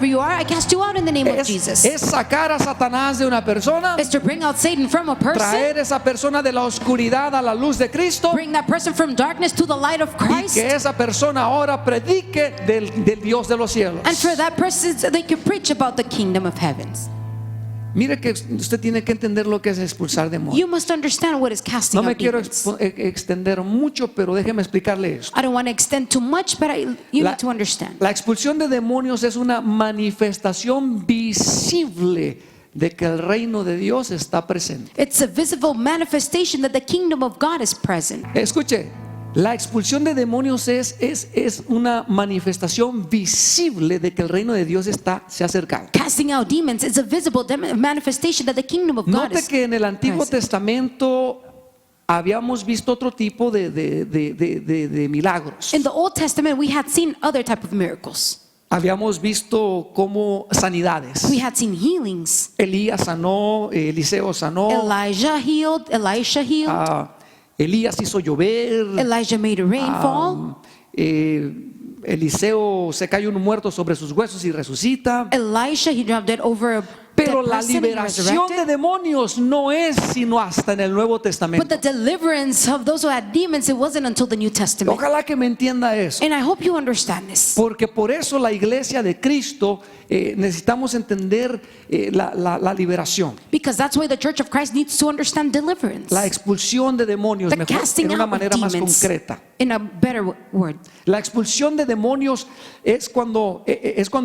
wherever you are, I cast you out in the name of Jesus. Es sacar a Satanás de una persona, It's to bring out Satan from a person, traer esa persona de la oscuridad a la luz de Cristo, bring that person from darkness to the light of y Christ. que esa persona ahora predique del Dios de los cielos. And for that person, so they can preach about the kingdom of heavens. Mire que usted tiene que entender lo que es expulsar demonios. You must understand what is casting No me out quiero demons. extender mucho, pero déjeme explicarle esto. I don't want to extend too much, but you La, need to understand. la expulsión de demonios es una manifestación visible de que el reino de Dios está presente. It's a visible manifestation that the kingdom of God is present. Escuche, la expulsión de demonios es una manifestación visible de que el reino de Dios se ha acercado. Casting out demons is a visible manifestation that the kingdom of God Note is que en el Antiguo present. Testamento habíamos visto otro tipo de milagros. In the Old Testament, we had seen other type of miracles. Habíamos visto como sanidades. We had seen healings. Elías sanó, Eliseo sanó, Elijah healed, Elisha healed, Elías hizo llover, Elijah made a rain fall, Eliseo se cayó un muerto sobre sus huesos y resucita. Elisha, he dropped it over a Pero dead la person and liberación de resurrected. demonios no es sino hasta en el Nuevo But the Testamento. deliverance of those who had demons, it wasn't until the New Testament. Ojalá que me entienda eso. And I hope you understand this. Porque por eso la iglesia de Cristo necesitamos entender la liberación, Because that's why the Church of Christ needs to understand deliverance. la expulsión de demonios, The mejor, casting en una out of manera más demons. concreta. In a better word. La expulsión de demonios es cuando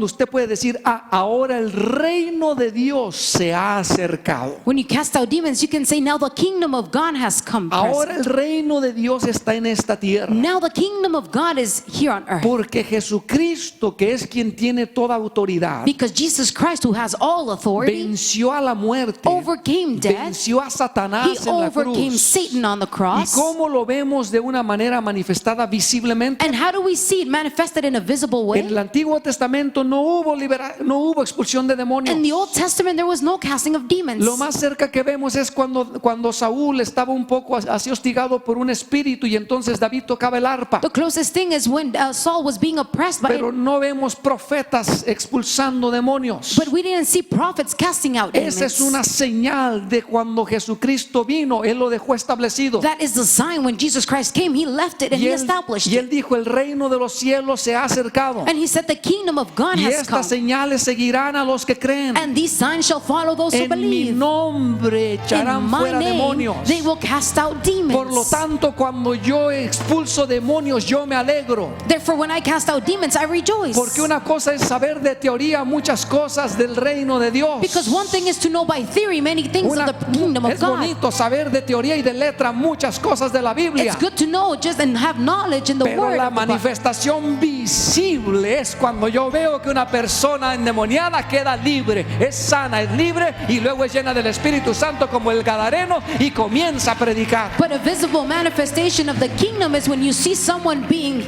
usted puede decir, ahora el reino de Dios se ha acercado. When you cast out demons, you can say, now the kingdom of God has come Ahora present. el reino de Dios está en esta tierra. Now the kingdom of God is here on earth. Porque Jesucristo, que es quien tiene toda autoridad, Because Jesus Christ, who has all authority, venció a la muerte, overcame death. venció a Satanás He en la overcame cruz. Satan on the ¿Y cross. cómo lo vemos de una manera manifestada visiblemente? And how do we see it manifested in a visible En el way? Antiguo Testamento no hubo expulsión de demonios. In the Old Testament, there was no casting of demons. Lo más cerca que vemos es cuando Saúl estaba un poco así hostigado por un espíritu y entonces David tocaba el arpa. The closest thing is when Saul was being oppressed by Pero no vemos profetas expulsando demonios. but we didn't see prophets casting out Esa es una demons. señal de cuando Jesucristo vino, Él lo dejó establecido. That is the sign when Jesus Christ came, he left it and Y he él, established y it. él dijo, el reino de los cielos se ha acercado. And he said the kingdom of God Y has estas come. señales seguirán a los que creen. And these signs shall follow those who En mi believe. nombre In echarán my fuera name, demonios. they will cast out demons. Por lo tanto, cuando yo expulso demonios, yo me alegro. Therefore, when I cast out demons, I rejoice. Porque una cosa es saber de teoría muchas cosas del reino de Dios. Because one thing is to know by theory many things of the kingdom of Es God. bonito saber de teoría y de letra muchas cosas de la Biblia. It's good to know just and have knowledge in the Pero word la of the Bible. manifestación visible es cuando yo veo que una persona endemoniada queda libre, es sana, es libre y luego es llena del Espíritu Santo como el Gadareno y comienza a predicar. But a visible manifestation of the kingdom is when you see someone being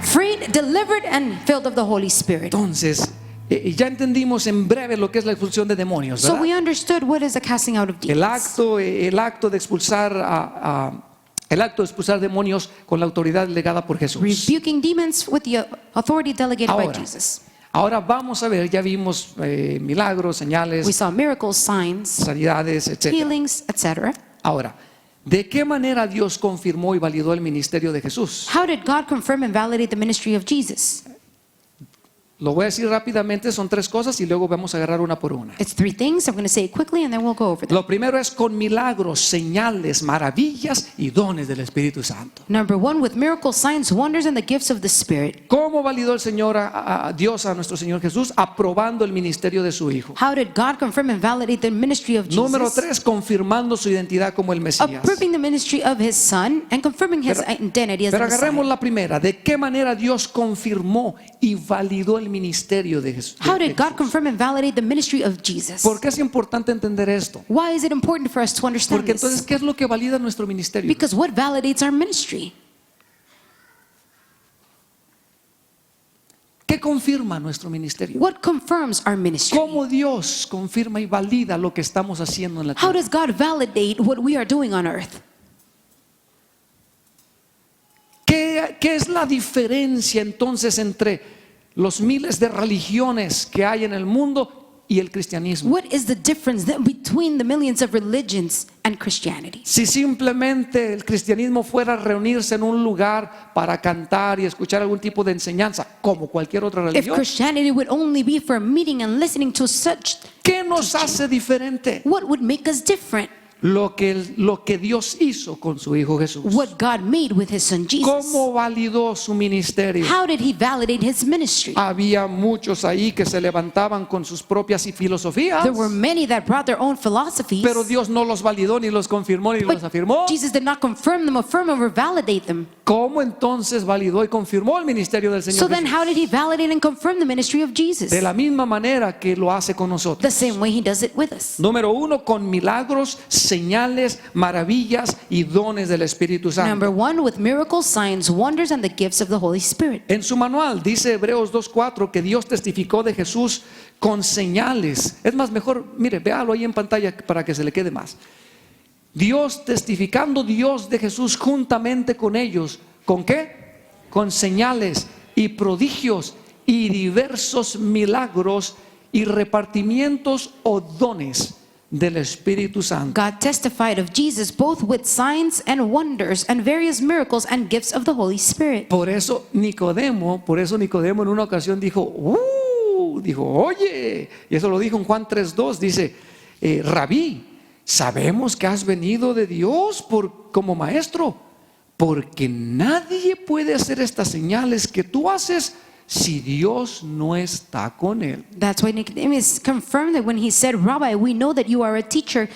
freed, delivered, and filled of the Holy Spirit. Entonces, ya entendimos en breve lo que es la expulsión de demonios, So ¿verdad? we understood what is the casting out of El demons. acto de expulsar el acto de expulsar demonios con la autoridad delegada por Jesús. Rebuking demons with the authority delegated by Ahora, Jesus. ahora vamos a ver, ya vimos milagros, We señales, saw miracles, signs, sanidades, etc. healings, etc. Ahora, ¿de qué manera Dios confirmó y validó el ministerio de Jesús? How did God confirm and validate the ministry of Jesus? Lo voy a decir rápidamente, son tres cosas y luego vamos a agarrar una por una. It's three things. I'm going to say it quickly and then we'll go over them. Lo primero es con milagros, señales, maravillas y dones del Espíritu Santo. Number one, with miracles, signs, wonders, and the gifts of the Spirit. ¿Cómo validó el Señor a Dios, a nuestro Señor Jesús? Aprobando el ministerio de su Hijo. How did God confirm and validate the ministry of Número Jesus? tres, confirmando su identidad como el Mesías. Approving the ministry of His Son and confirming His identity as the Pero agarremos Messiah. la primera. ¿De qué manera Dios confirmó y validó el ministerio de Jesús? How did God confirm and validate the ministry of Jesus? ¿Por qué es importante entender esto? Why is it important for us to understand Porque entonces, this? ¿qué es lo que valida nuestro ministerio? Because what validates our ministry? ¿Qué confirma nuestro ministerio? What confirms our ministry? ¿Cómo Dios confirma y valida lo que estamos haciendo en la How tierra? does God validate what we are doing on earth? ¿Qué es la diferencia entonces entre los miles de religiones que hay en el mundo y el cristianismo. What is the difference between the millions of religions and Christianity? Si simplemente el cristianismo fuera a reunirse en un lugar para cantar y escuchar algún tipo de enseñanza, como cualquier otra If religión, Christianity would only be for meeting and listening to such, ¿qué nos hace diferente? what would make us different? Lo que Dios hizo con su Hijo Jesús. What God made with His Son Jesus. ¿Cómo validó su ministerio? How did He validate His ministry? Había muchos ahí que se levantaban con sus propias filosofías, There were many that brought their own philosophies, pero Dios no los validó, ni los confirmó, ni los afirmó. Jesus did not confirm them, affirm them, or validate them. ¿Cómo entonces validó y confirmó el ministerio del So Señor then Jesús? how did He validate and confirm the ministry of Jesus? De la misma manera que lo hace con The nosotros. same way He does it with us. Número 1, con milagros, señales, maravillas y dones del Espíritu Number Santo. 1, with miracles, signs, wonders, and the gifts of the Holy Spirit. En su manual dice Hebreos 2:4 que Dios testificó de Jesús con señales. Es más, mejor, mire, véalo ahí en pantalla para que se le quede más. Dios testificando Dios de Jesús juntamente con ellos. ¿Con qué? Con señales y prodigios y diversos milagros y repartimientos o dones del Espíritu Santo. God testified of Jesus both with signs and wonders and various miracles and gifts of the Holy Spirit. Por eso Nicodemo en una ocasión dijo, oye, y eso lo dijo en Juan 3:2, dice, Rabí, sabemos que has venido de Dios como maestro, porque nadie puede hacer estas señales que tú haces si Dios no está con él. That's why Nicodemus confirmed that when he said, Rabbi, we know that you are a teacher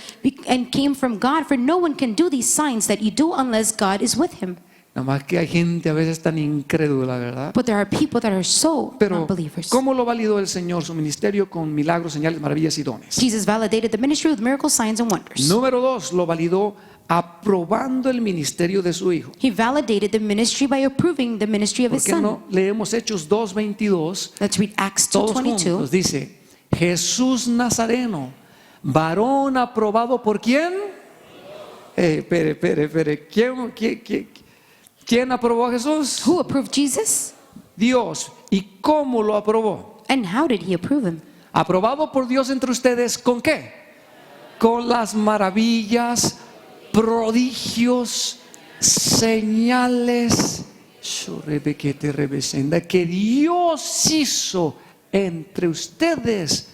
and came from God, for no one can do these signs that you do unless God is with him. Nada más que hay gente a veces tan incrédula, ¿verdad? But there are people that are so Pero non-believers. ¿cómo lo validó el Señor su ministerio con milagros, señales, maravillas y dones? Jesus validated the ministry with miracles, signs, and wonders. Número 2, lo validó aprobando el ministerio de su Hijo. He validated the ministry by approving the ministry of ¿Por his qué Son. no leemos Hechos 2:22? Let's read Acts Todos 2:22. juntos, dice, Jesús Nazareno, varón aprobado por quién? Espere. ¿Quién aprobó a Jesús? Who approved Jesus? Dios. ¿Y cómo lo aprobó? And how did He approve Him? Aprobado por Dios entre ustedes, ¿con qué? Con las maravillas, prodigios, señales que Dios hizo entre ustedes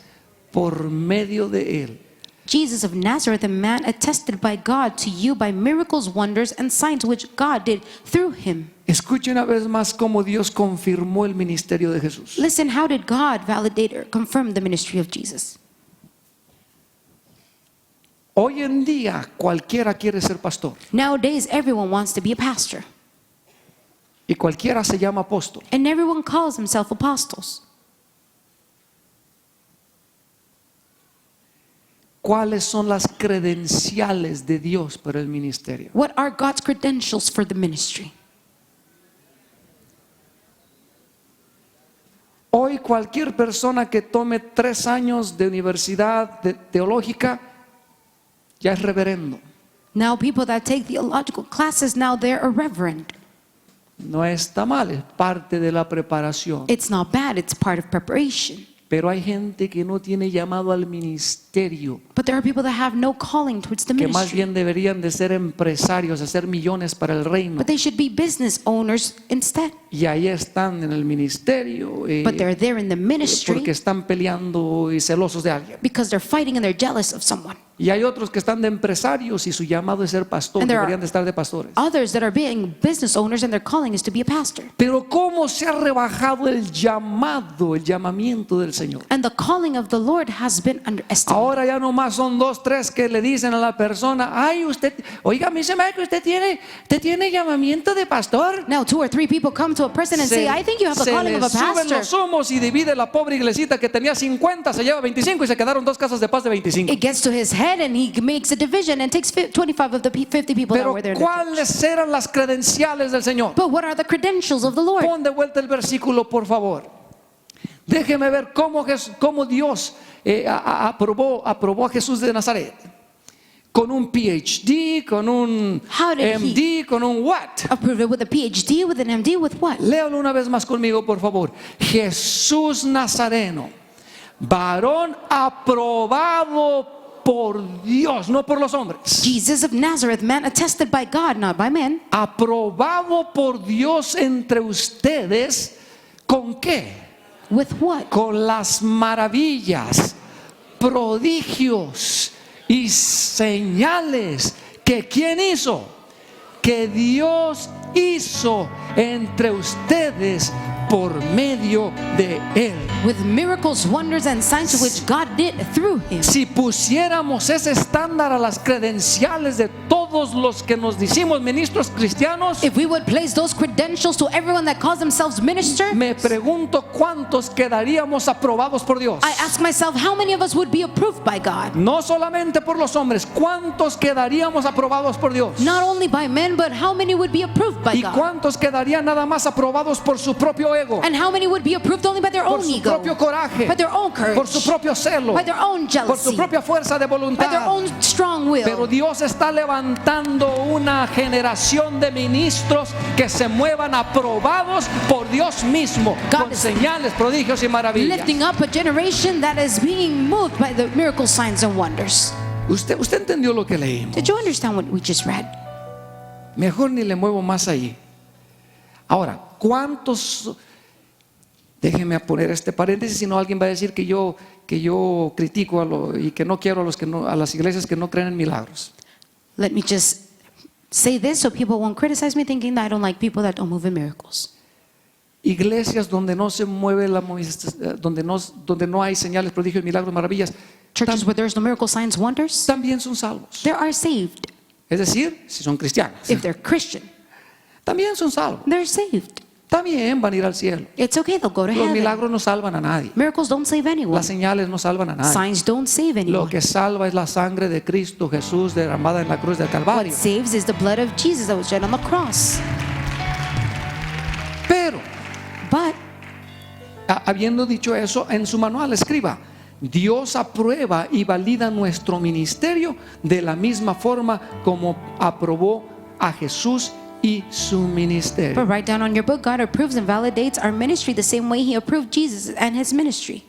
por medio de él. Jesus of Nazareth, a man attested by God to you by miracles, wonders, and signs which God did through Him. Escuche una vez más cómo Dios confirmó el ministerio de Jesús. Listen, how did God validate or confirm the ministry of Jesus? Hoy en día cualquiera quiere ser pastor Nowadays, everyone wants to be a pastor, y cualquiera se llama apóstol. and everyone calls themselves apostles. ¿Cuáles son las credenciales de Dios para el ministerio? What are God's credentials for the ministry? Hoy cualquier persona que tome 3 años de universidad teológica ya es reverendo. Now, people that take theological classes, now they're a reverend. No está mal, es parte de la preparación. It's not bad, it's part of preparation. Pero hay gente que no tiene llamado al ministerio, But there are people that have no calling towards the que más ministry. bien deberían de ser empresarios, hacer millones para el reino. But they should be business owners instead. Y ahí están en el ministerio But they're there in the ministry porque están peleando y celosos de alguien. because they're fighting and they're jealous of someone. Y hay otros que están de empresarios y su llamado es ser pastor, And there are deberían de estar de pastores. Others that are being business owners and their calling is to be a pastor. Pero cómo se ha rebajado el llamamiento del Señor. And the calling of the Lord has been underestimated. Ahora ya nomás son 2, 3 que le dicen a la persona, ay usted, oiga, a mí se me hace que usted tiene llamamiento de pastor. Now 2 or 3 people come to a person and say, I think you have the se calling le of a suben pastor. los humos y divide la pobre iglesita que tenía 50, se lleva 25 y se quedaron 2 casas de paz de 25. It gets to his head and he makes a division and takes 25 of the 50 people that Pero were there. ¿cuáles eran las credenciales del Señor? But what are the credentials of the Lord? Pon de vuelta el versículo, por favor. Déjeme ver cómo Dios aprobó a Jesús de Nazaret. con un PhD, con un How did MD, con un what? Approved it with a PhD, with an MD, with what? Léalo una vez más conmigo, por favor. Jesús Nazareno, varón aprobado por Dios, no por los hombres. Jesus of Nazareth, man attested by God, not by men. Aprobado por Dios entre ustedes, ¿con qué? With what? Con las maravillas, prodigios y señales que ¿quién hizo? Que Dios hizo entre ustedes por medio de él. With miracles, wonders, and signs which God did through him. Si pusiéramos ese estándar a las credenciales de todos los que nos decimos ministros cristianos, If we would place those credentials to everyone that calls themselves minister, me pregunto cuántos quedaríamos aprobados por Dios. I ask myself, how many of us would be approved by God? No solamente por los hombres, ¿cuántos quedaríamos aprobados por Dios? Not only by men, but how many would be approved by ¿Y God? cuántos quedarían nada más aprobados por su propio ego? And how many would be approved only by their Por own su ego, propio coraje, by their own courage, por su propio celo, by their own por su jealousy, propia fuerza de by their voluntad. own strong will? Pero Dios está levantando una generación de ministros que se muevan aprobados por Dios mismo, God con is señales, prodigios y maravillas. Lifting up a generation that is being moved by the miracle signs and wonders. ¿Usted entendió lo que leímos? Did you understand what we just read? Mejor ni le muevo más ahí. Ahora, ¿cuántos? Déjeme poner este paréntesis, si no alguien va a decir que yo critico y que no quiero a las iglesias que no creen en milagros. Let me just say this so people won't criticize me thinking that I don't like people that don't move in miracles. Iglesias donde no se mueve donde no hay señales, prodigios, milagros, maravillas, Churches where there's no miracle signs, wonders, también son salvos. they are saved. Es decir, si son cristianos, If they're Christian, también son salvos. they're saved. También van a ir al cielo. It's okay, they'll go to Los heaven. milagros no salvan a nadie. Miracles don't save anyone. Las señales no salvan a nadie. Signs don't save Lo anyone. que salva es la sangre de Cristo Jesús derramada en la cruz del What Calvario. saves is the blood of Jesus that was shed on the cross. Pero, But habiendo dicho eso, en su manual escriba: Dios aprueba y valida nuestro ministerio de la misma forma como aprobó a Jesús y su ministerio. But write down on your book, God approves and validates our ministry the same way He approved Jesus and His ministry.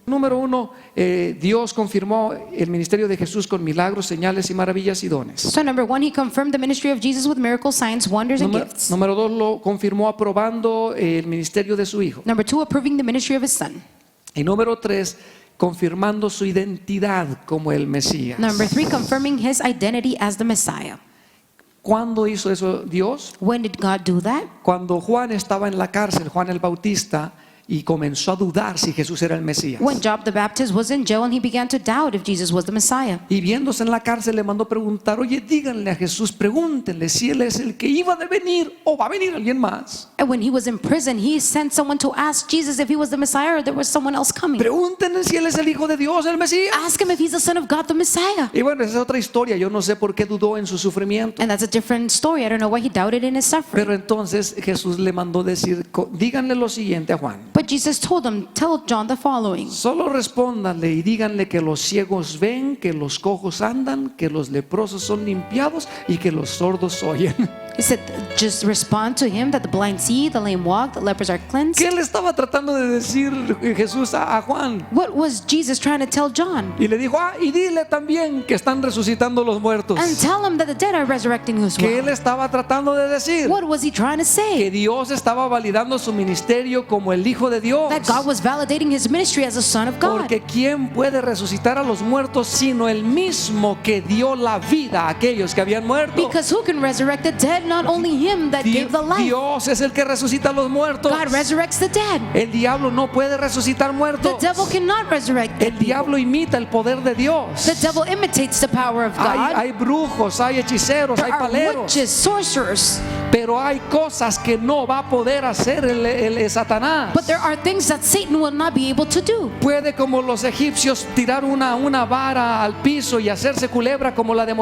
Número uno, Dios confirmó el ministerio de Jesús con milagros, señales y maravillas y dones. So number one, He confirmed the ministry of Jesus with miracles, signs, wonders, and gifts. Número dos, lo confirmó aprobando el ministerio de su Hijo. Number two, approving the ministry of His Son. Y número tres, confirmando su identidad como el Mesías. Number three, confirming His identity as the Messiah. ¿Cuándo hizo eso Dios? When did God do that? Cuando Juan estaba en la cárcel, Juan el Bautista, y comenzó a dudar si Jesús era el Mesías. When John the Baptist was in jail and he began to doubt if Jesus was the Messiah. Y viéndose en la cárcel le mandó preguntar: oye, díganle a Jesús, pregúntenle si Él es el que iba a venir o va a venir alguien más. And when he was in prison, he sent someone to ask Jesus if he was the Messiah or there was someone else coming. Pregúntenle si Él es el Hijo de Dios, el Mesías. Ask him if he's the Son of God, the Messiah. Y bueno, esa es otra historia. Yo no sé por qué dudó en su sufrimiento. And that's a different story. I don't know why he doubted in his suffering. Pero entonces Jesús le mandó decir: díganle lo siguiente a Juan. But Jesus told him, tell John the following. Solo respóndanle y díganle que los ciegos ven, que los cojos andan, que los leprosos son limpiados y que los sordos oyen. He said, just respond to him that the blind see, the lame walk, the lepers are cleansed. ¿Qué le estaba tratando de decir Jesús a Juan? What was Jesus trying to tell John? Y le dijo: y dile también que están resucitando los muertos. And tell him that the dead are resurrecting as ¿Qué él well. estaba tratando de decir? What was he trying to Que say? Dios estaba validando su ministerio como el Hijo de Dios. That God was validating his ministry as a son of God. Porque ¿quién puede resucitar a los muertos sino el mismo que dio la vida a aquellos que habían muerto? Because who can resurrect the dead? Not only him that gave the life. Dios es el que resucita a los muertos. God resurrects the dead. El diablo no puede resucitar The muertos. devil cannot resurrect dead El diablo people. imita el poder de Dios. The devil imitates the power of God. Hay brujos, hay hechiceros, There hay are paleros. witches, sorcerers. Pero hay cosas que no va a poder hacer el Satanás. But there are things that Satan will not be able to do. Puede, como los egipcios, tirar una vara al piso y hacerse culebra como la de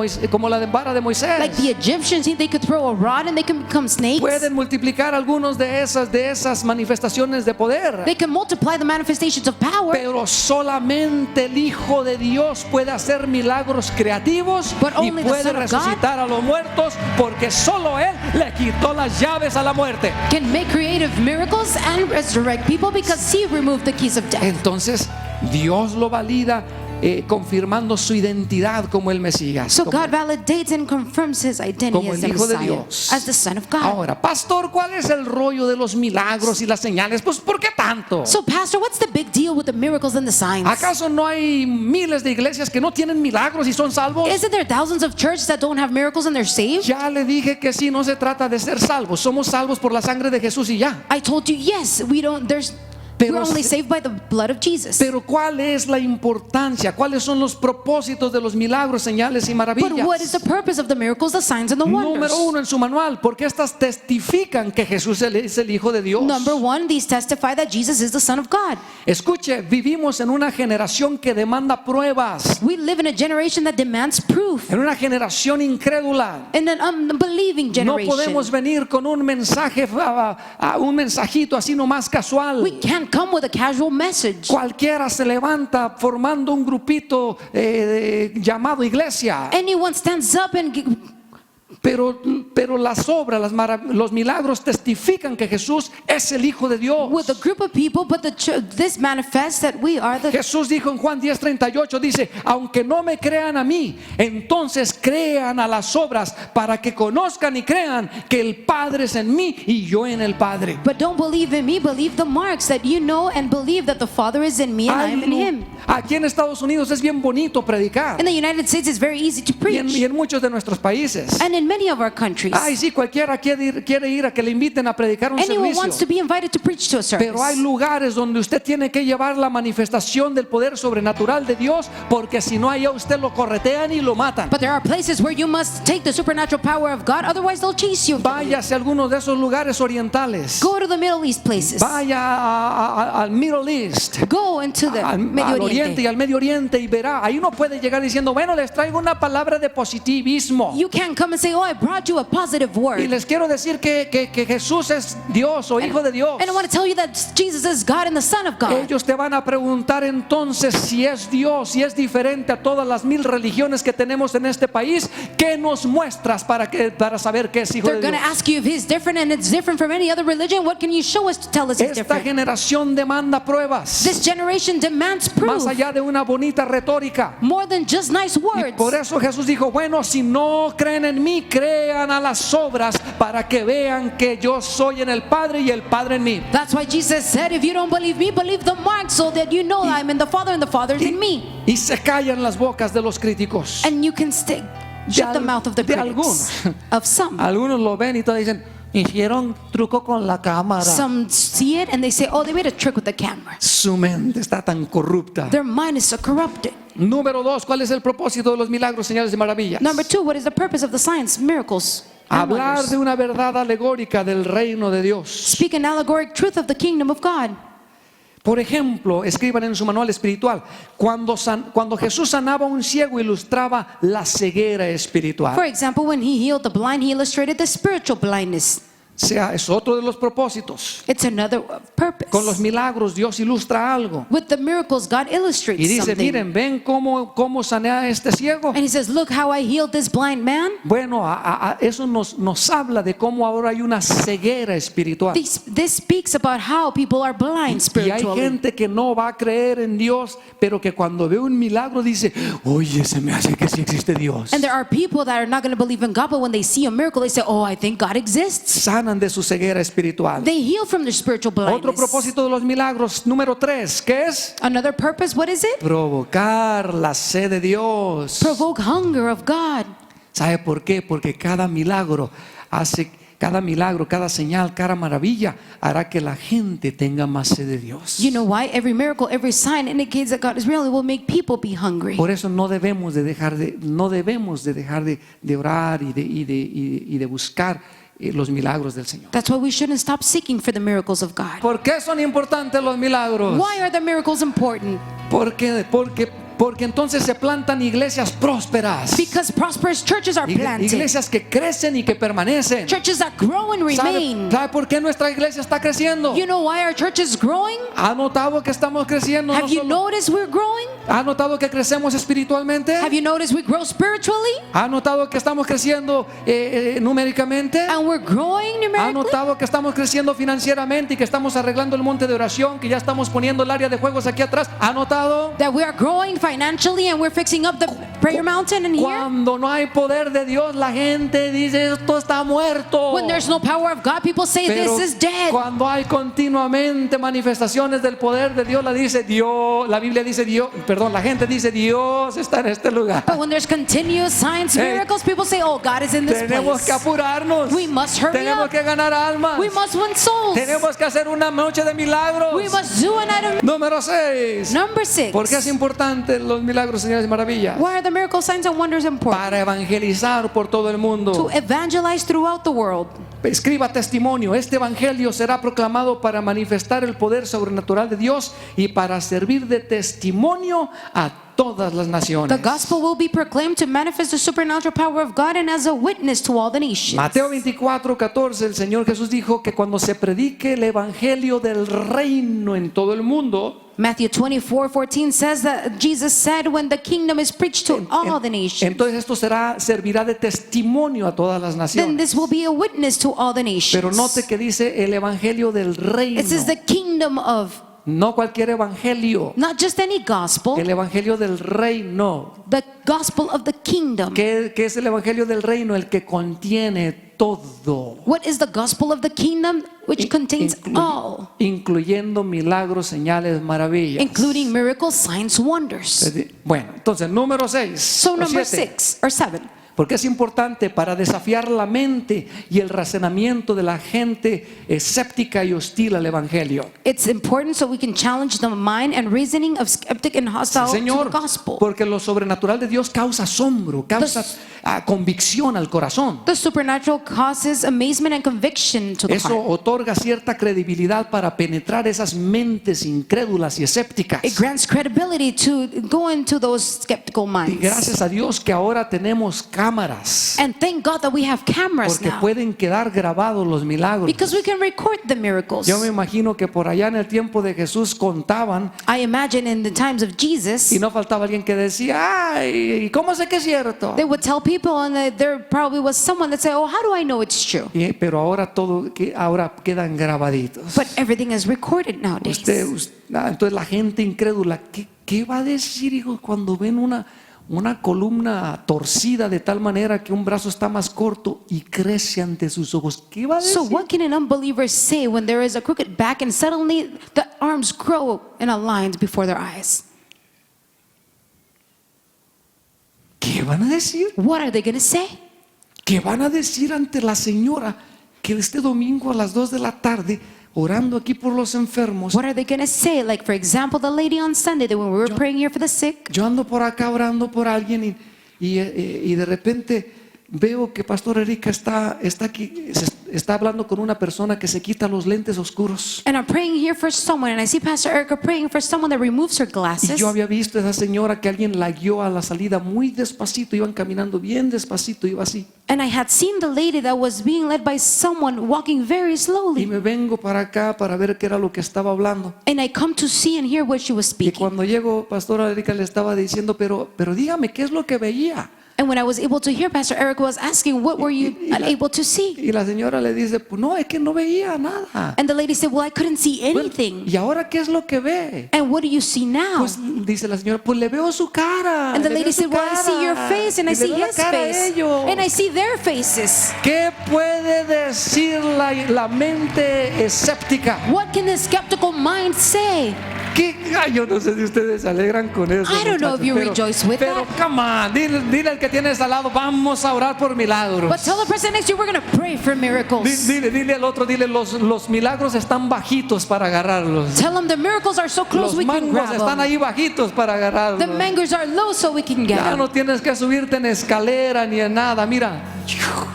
vara de Moisés. Like the Egyptians, they could throw a rod and they can become snakes. Pueden multiplicar algunos de esas manifestaciones de poder. They can multiply the manifestations of power. Pero solamente el Hijo de Dios puede hacer milagros creativos But y only the puede Son of God resucitar a los muertos, porque solo Él le quitó las llaves a la muerte. Can make creative miracles and resurrect people because he removed the keys of death. Entonces Dios lo valida confirmando su identidad como el Mesías, So como, God validates and confirms his identity como as el the Hijo de Messiah, Dios. as the Son of God. Ahora, pastor, ¿cuál es el rollo de los milagros y las señales? Pues, ¿por qué tanto? So pastor, what's the big deal with the miracles and the signs? ¿Acaso no hay miles de iglesias que no tienen milagros y son salvos? Isn't there thousands of churches that don't have miracles and they're saved? Ya le dije que sí, no se trata de ser salvos, somos salvos por la sangre de Jesús y ya. I told you, yes, Pero we're only saved by the blood of Jesus. Pero ¿cuál es la importancia? ¿Cuáles son los propósitos de los milagros, señales y But maravillas? what is the purpose of the miracles, the signs, and the wonders? Número 1 en su manual, porque estas testifican que Jesús es el Hijo de Dios. Number 1, these testify that Jesus is the Son of God. Escuche, vivimos en una generación que demanda pruebas, We live in a generation that demands proof, en una generación incrédula. in an unbelieving No generation. podemos venir con un mensaje, un mensajito así nomás casual. We can't come with a casual message. Cualquiera se levanta formando un grupito llamado iglesia. Anyone stands up and Pero las obras, los milagros testifican que Jesús es el Hijo de Dios. with a group of people, but this manifests that we are the. Jesús dijo en Juan 10:38, dice, aunque no me crean a mí, entonces crean a las obras para que conozcan y crean que el Padre es en mí y yo en el Padre. But don't believe in me, believe the marks, that you know and believe that the Father is in me and I am in Him. Aquí en Estados Unidos es bien bonito predicar, In the United States, it's very easy to y preach, en muchos de nuestros países. and in many of our countries, Ay, sí, cualquiera quiere ir a que le inviten a predicar un anyone servicio. wants to be invited to preach to a service. Pero hay lugares donde usted tiene que llevar la manifestación del poder sobrenatural de Dios, porque si no, allá usted lo corretean y lo matan. But there are places where you must take the supernatural power of God, otherwise they'll chase you. Váyase a algunos de esos lugares orientales. Go to the Middle East places. Vaya al Middle East, Go into the Medio al Oriente y Oriente. al Medio Oriente, y verá. Ahí no puede llegar diciendo, bueno, les traigo una palabra de positivismo. You can't come and say, oh, I brought you a positive Y word. les quiero decir que Jesús es Dios o Hijo de Dios. And I want to tell you that Jesus is God and the Son of God. Ellos te van a preguntar entonces si es Dios, si es diferente a todas las 1000 religiones que tenemos en este país. ¿Qué nos muestras para saber que es Hijo They're de going to Dios? ask you if He's different and it's different from any other religion. What can you show us to tell us He's Esta different? generación demanda pruebas, This generation demands proof, más allá de una bonita retórica. more than just nice Y words. por eso Jesús dijo, bueno, si no creen en mí, crean a las obras para que vean que yo soy en el Padre y el Padre en mí. That's why Jesus said, if you don't believe me, believe the mark, so that you know I'm in the Father and the Father is in me. Y se callan las bocas de los críticos. And you can shut the mouth of the de critics. algunos. Of some. Algunos lo ven y todos dicen, hicieron truco con la cámara. Some see it and they say, oh, they made a trick with the camera. Su mente está tan corrupta. Their mind is so corrupted. Número 2, ¿cuál es el propósito de los milagros, señales y maravillas? Number 2, what is the purpose of the signs, miracles, and Hablar wonders? de una verdad alegórica del reino de Dios. Speak an allegoric truth of the kingdom of God. Por ejemplo, escriban en su manual espiritual, cuando Jesús sanaba a un ciego, ilustraba la ceguera espiritual. For example, when He healed the blind, He illustrated the spiritual blindness. O sea, es otro de los propósitos. It's another purpose. Con los milagros Dios ilustra algo. With the miracles, God illustrates Y dice, something. miren, ven cómo sané a este ciego. And He says, look how I healed this blind man. Bueno, eso nos habla de cómo ahora hay una ceguera espiritual. This speaks about how people are blind Y hay spiritually. gente que no va a creer en Dios, pero que cuando ve un milagro dice, oye, se me hace que sí existe Dios. And there are people that are not going to believe in God, but when they see a miracle, they say, oh, I think God exists. Sanan de su ceguera espiritual. They heal from their spiritual Otro blindness. propósito de los milagros, número 3, ¿qué es? Another purpose, what is it? Provocar la sed de Dios. Provoke hunger of God. ¿Sabe por qué? Porque cada milagro, cada señal, cada maravilla hará que la gente tenga más sed de Dios. You know why? Every miracle, every sign indicates that God is real. It will make people be hungry. Por eso no debemos de dejar de orar y de buscar los milagros del Señor. That's why we shouldn't stop seeking for the miracles of God. ¿Por qué son importantes los milagros? Why are the miracles important? Porque Porque entonces se plantan iglesias prósperas. Because prosperous churches are planted. Iglesias que crecen y que permanecen. Churches that grow and remain. ¿Sabe por qué nuestra iglesia está creciendo? You know why our church is growing? ¿Ha notado que estamos creciendo? Have you noticed we're growing? ¿Ha notado que crecemos espiritualmente? Have you noticed we grow spiritually? ¿Ha notado que estamos creciendo numéricamente? And we're growing ¿Ha numerically? notado que estamos creciendo financieramente y que estamos arreglando el monte de oración, que ya estamos poniendo el área de juegos aquí atrás? ¿Ha notado? That we are growing financially and we're fixing up the prayer mountain in here? Cuando no hay poder de Dios, la gente dice esto está muerto. When there's no power of God, people say Pero this is dead. cuando hay continuamente manifestaciones del poder de Dios, la Biblia dice Dios, perdón, la gente dice Dios está en este lugar. But when there's continuous signs, Hey, miracles, people say, oh, God is in this Tenemos que place. apurarnos. We must hurry Tenemos up. que ganar almas. We must win souls. Tenemos que hacer una noche de milagros. We must do an item. Número 6. Number 6. ¿Por qué es importante los milagros, señores y maravillas? Why are the miracle signs and wonders important? Para evangelizar por todo el To mundo. evangelize throughout the world. Escriba testimonio. Este evangelio será proclamado para manifestar el poder sobrenatural de Dios y para servir de testimonio a todas las naciones. The gospel will be proclaimed to manifest the supernatural power of God and as a witness to all the nations. Mateo 24:14, el Señor Jesús dijo que cuando se predique el evangelio del reino en todo el mundo, Matthew 24:14 says that Jesus said when the kingdom is preached to all the nations, entonces esto servirá de testimonio a todas las then naciones. this will be a witness to all the Pero nations. note que dice el evangelio del reino, It says the kingdom of, no cualquier evangelio, not just any gospel, el evangelio del reino. the gospel of the kingdom. ¿Qué es el evangelio del reino? El que contiene todo, What is the gospel of the kingdom? Which contains all, incluyendo milagros, señales, maravillas. including miracles, signs, wonders. Bueno, entonces número 6. So number 6 or 7. Porque es importante para desafiar la mente y el razonamiento de la gente escéptica y hostil al evangelio. It's important so we can challenge the mind and reasoning of skeptic and hostile Señor, to the gospel. porque lo sobrenatural de Dios causa asombro, causa convicción al corazón. The supernatural causes amazement and conviction to the Eso heart. otorga cierta credibilidad para penetrar esas mentes incrédulas y escépticas. It grants credibility to go into those skeptical Y minds. gracias a Dios que ahora tenemos cámaras, And thank God that we have cameras porque now, pueden quedar grabados los milagros. because we can record the miracles. Yo me imagino que por allá en el tiempo de Jesús contaban I imagine in the times of Jesus, y no faltaba alguien que decía, ay, ¿cómo sé que es cierto? they would tell people, and there probably was someone that said, oh, how do I know it's true? Pero ahora ahora quedan grabaditos. But everything is recorded nowadays. Entonces la gente incrédula, ¿qué va a decir, hijo, cuando ven una columna torcida de tal manera que un brazo está más corto y crece ante sus ojos? ¿Qué va a decir? So what can an unbeliever say when there is a crooked back and suddenly the arms grow in a line before their eyes? ¿Qué van a decir? What are they going to say? ¿Qué van a decir ante la señora que este domingo a las 2 de la tarde orando aquí por los enfermos? What are they going to say? Like, for example, the lady on Sunday that when we were praying here for the sick, Yo ando por acá orando por alguien y de repente veo que Pastor Erika está aquí, está hablando con una persona que se quita los lentes oscuros. and I'm praying here for someone, and I see Pastor Erica praying for someone that removes her Y glasses. yo había visto a esa señora que alguien la guió a la salida muy despacito, iban caminando bien despacito, iba así. And I had seen the lady that was being led by someone walking very Y slowly. me vengo para acá para ver qué era lo que estaba hablando. And I come to see and hear what she was Y speaking. cuando llego, Pastor Erika le estaba diciendo, pero dígame, ¿qué es lo que veía? And when I was able to hear, Pastor Erica was asking, what were you unable to see? Y la señora le dice, pues no, es que no veía nada. And the lady said, well, I couldn't see Bueno, anything. ¿y ahora qué es lo que ve? And what do you see now? Pues dice la señora, pues le veo su cara. And the le veo lady su said, well, I see your cara, face and I y le see veo la his cara a face. ellos. And I see their faces. ¿Qué puede decir la mente escéptica? What can the skeptical mind say? Ay, yo no sé si ustedes se alegran con eso. I don't know if you rejoice with pero that. come on, dile al que tienes al lado, vamos a orar por milagros. But tell the person next to you, we're going to pray for miracles. Dile al otro, los milagros están bajitos para agarrarlos. Tell them the miracles are so close Los we can mangos grab están them. ahí bajitos para agarrarlos. The mangoes are low so we can get Ya them. no tienes que subirte en escalera ni en nada. Mira,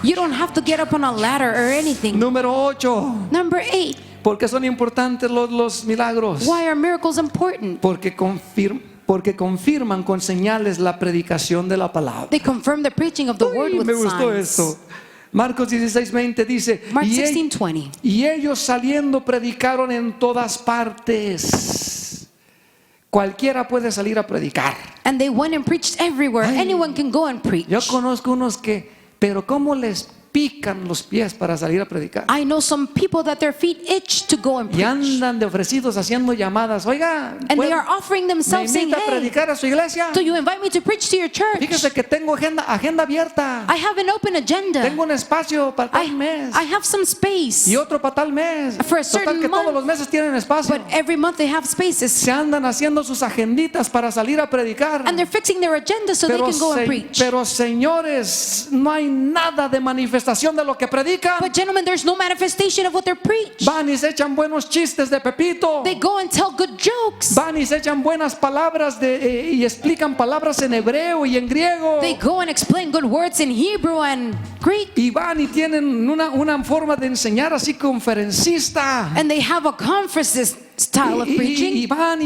You don't have to get up on a ladder or anything. número 8. Number 8, ¿Por qué son importantes los milagros? why are miracles important? Porque porque confirman con señales la predicación de la palabra. They confirm the preaching of the word Uy, with me gustó signs. esto. Marcos 16:20 dice, Mark y, 16:20. y ellos saliendo predicaron en todas partes. Cualquiera puede salir a predicar. And they went and preached everywhere. Ay. Anyone can go and preach. Yo conozco unos que, pero ¿cómo les pican los pies para salir a predicar? I know some people that their feet itch to go and Y preach. andan de ofrecidos haciendo llamadas. Oiga, And they ¿puedo- are offering ¿me themselves saying, invita a hey, predicar a su iglesia? do you invite me to preach to your church? Fíjese que tengo agenda abierta. I have an open agenda. Tengo un espacio para tal mes I have some space. y otro para tal mes. For a Total certain que todos month. los meses tienen espacio. But every month they have spaces. Se andan haciendo sus agenditas para salir a predicar. And they're fixing their agenda so they can go and preach. Pero señores, no hay nada de manifestación de lo que predican. But gentlemen, there's no manifestation of what they preach. Van y se echan buenos chistes de Pepito. They go and tell good jokes. Van y se echan buenas palabras y explican palabras en hebreo y en griego. They go and explain good words in Hebrew and Greek. Y van y tienen una forma de enseñar así conferencista. And they have a conference style of Y preaching. van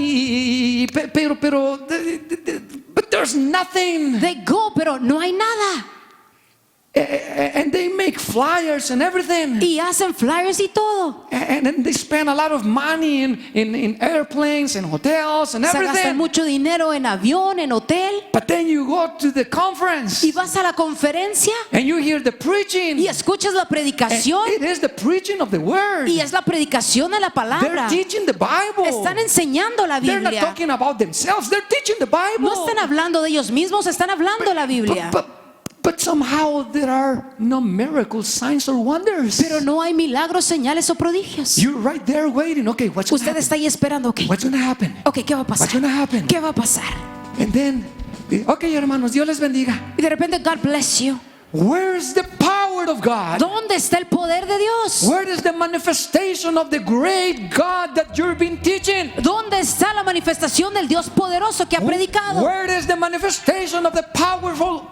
pero but there's nothing. They go, pero no hay nada. And they make flyers and everything. Y hacen flyers y todo. And then they spend a lot of money in airplanes and hotels and Se gastan everything. mucho dinero en avión, en hotel. But then you go to the conference Y vas a la conferencia and you hear the preaching. y escuchas la And predicación. it is the preaching of the word. Y es la predicación de la They're palabra. teaching the Bible. Están enseñando la They're not Biblia. talking about themselves. They're teaching the Bible. No están hablando de ellos mismos, están hablando la Biblia. But somehow there are no miracles, signs or wonders. Pero no hay milagros, señales o prodigios. You're right there waiting. Okay, what's going to Usted happen? está ahí esperando, ok. What's going to happen? Ok, ¿qué va a pasar? What's going to happen? ¿Qué va a pasar? And then, okay, hermanos, Dios les bendiga. Y de repente, God bless you. Where's the power of God? ¿Dónde está el poder de Dios? Where is the manifestation of the great God that you've been teaching? ¿Dónde está la manifestación del Dios poderoso que ha predicado? Where is the manifestation of the powerful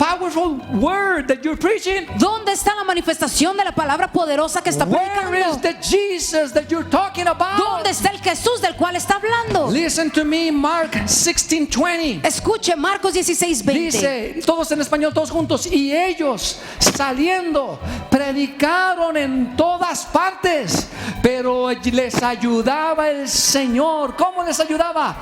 word that you're preaching? ¿Dónde está la manifestación de la palabra poderosa que está Where is predicando? the Jesus that you're talking about? ¿Dónde está el Jesús del cual está hablando? Listen to me, Mark 16:20. Escuche Marcos 16:20. Dice, todos en español, todos juntos, y ellos saliendo predicaron en todas partes, pero les ayudaba el Señor. ¿Cómo les ayudaba?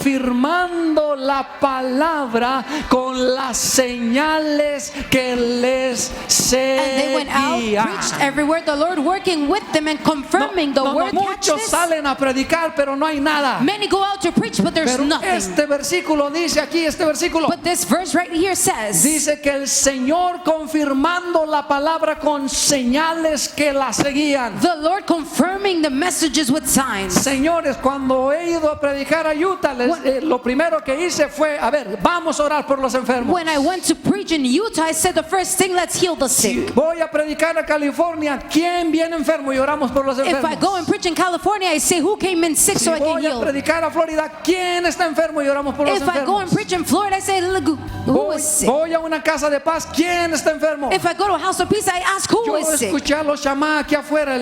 Confirmando la palabra con las señales que les And they went out, seguían. preached everywhere, the Lord working with them and confirming the word. Catch Muchos this? salen a predicar, pero no hay nada. Many go out to preach, but there's Pero nothing. este versículo dice aquí, este versículo But this verse right here says, dice que el Señor confirmando la palabra con señales que la seguían. the Lord confirming the messages with signs. Señores, cuando he ido a predicar a Utah, lo primero que hice fue, a ver, vamos a orar por los enfermos. When I went to preach in Utah, I said the first thing, let's heal the Si sick. voy a predicar a California, ¿quién viene enfermo? Y oramos por los If I enfermos. go and preach in California, I say, who came in sick Si so I can voy a heal? predicar a Florida, ¿quién está enfermo? Y oramos por los If I go and enfermos. preach in Florida, I say, look, who is sick? Voy a una casa de paz, ¿quién está enfermo? If I go to a house of peace, I ask, who Yo is sick? escuché a los chamá aquí afuera,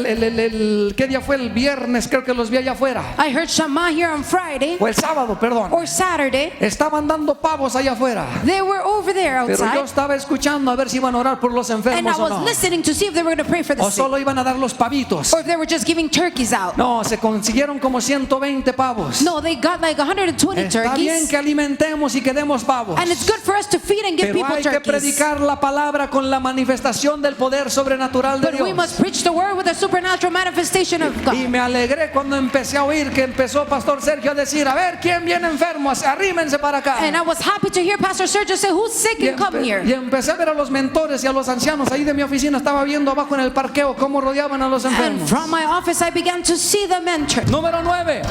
¿qué día fue? El viernes, creo que los vi allá afuera. I heard Shema here on Friday O el sábado, perdón. or Saturday. Estaban dando pavos allá afuera. They were over there Pero yo outside, estaba escuchando a ver si iban a orar por los and enfermos I o was no. listening to see if they were going to pray for the O sick, solo iban a dar los pavitos. or if they were just giving turkeys out. No, se consiguieron como 120 pavos. No, they got like 120 Está bien turkeys, que alimentemos y que demos pavos. and it's good for us to feed and give Pero people hay que turkeys. predicar la palabra con la manifestación del poder sobrenatural de But we Dios. must preach the word with a supernatural manifestation of Y God. me alegré cuando empecé a oír que empezó Pastor Sergio a decir, a ver, ¿quién viene enfermo? Arrímense para acá. And I was happy to hear Pastor Sergio say, who's sick Y, and come here. y empecé a ver a los mentores y a los ancianos ahí de mi oficina. Estaba viendo abajo en el parqueo cómo rodeaban a los And enfermos. from my office, I began to see the mentor. Número 9.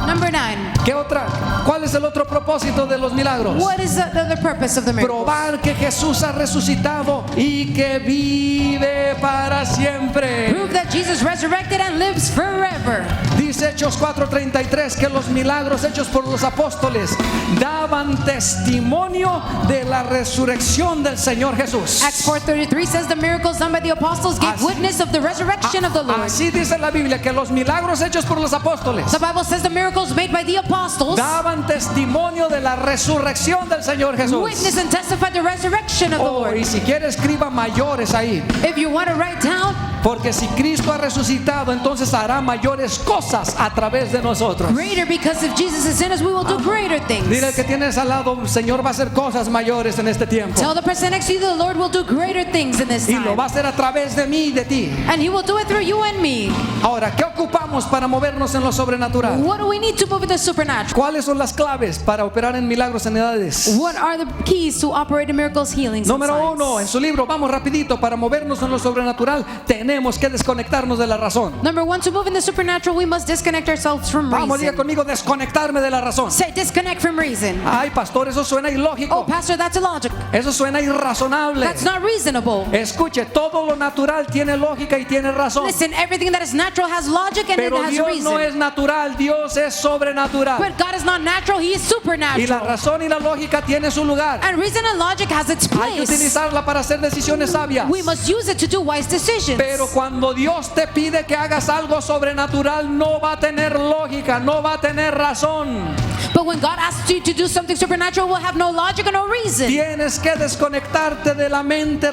Number 9. ¿Qué otra? ¿Cuál es el otro propósito de los milagros? What is the purpose of the miracle? Probar que Jesús ha resucitado y que vive para siempre. Prove that Jesus resurrected and lives forever. Dice Dice Hechos 4:33 que los milagros hechos por los apóstoles daban testimonio de la resurrección del Señor Jesús. Acts 4:33 says the miracles done by the apostles gave Así- witness of the resurrection of the Lord. Así dice la Biblia que los milagros hechos por los apóstoles The Bible says the miracles made by the apostles daban testimonio de la resurrección del Señor Jesús. witness and testify the resurrection of the Oh, Lord. y si quiere escriba mayores ahí, If you want to write down, porque si Cristo ha resucitado, entonces hará mayores cosas a través de nosotros. greater, because if Jesus is in us, we will do greater things. Dile al que tienes al lado, el Señor va a hacer cosas mayores en este tiempo. Tell the person next to you, the Lord will do greater things in this Y lo time. va a hacer a través de mí y de ti. And He will do it through you and me. Ahora, ¿qué ocupamos para movernos en lo sobrenatural? What do we need to move in the supernatural? ¿Cuáles son las claves para operar en milagros, sanidades? What are the keys to operate in miracles, healings, and Número signs? 1, en su libro, vamos rapidito, para movernos en lo sobrenatural, tenemos que desconectarnos de la razón. Number 1, to move in the supernatural, we must disconnect ourselves from Vamos, diga reason. conmigo, desconectarme de la razón. Say, disconnect from reason. Ay, pastor, eso suena Oh, ilógico. pastor, that's illogical. Eso suena irrazonable. That's not reasonable. Escuche, todo lo natural tiene lógica y tiene razón. Listen, everything that is natural has logic and it Pero has Dios reason. no es natural, Dios es sobrenatural. But God is not natural, He is Y la supernatural. razón y la lógica tienen su lugar. And reason and logic has its Hay que place. utilizarla para hacer decisiones sabias. We must use it to do wise decisions. Pero cuando Dios te pide que hagas algo sobrenatural, no va a tener lógica, no va a tener razón. But when God asks you to do something supernatural, we'll have no logic and no reason. Tienes que desconectarte de la mente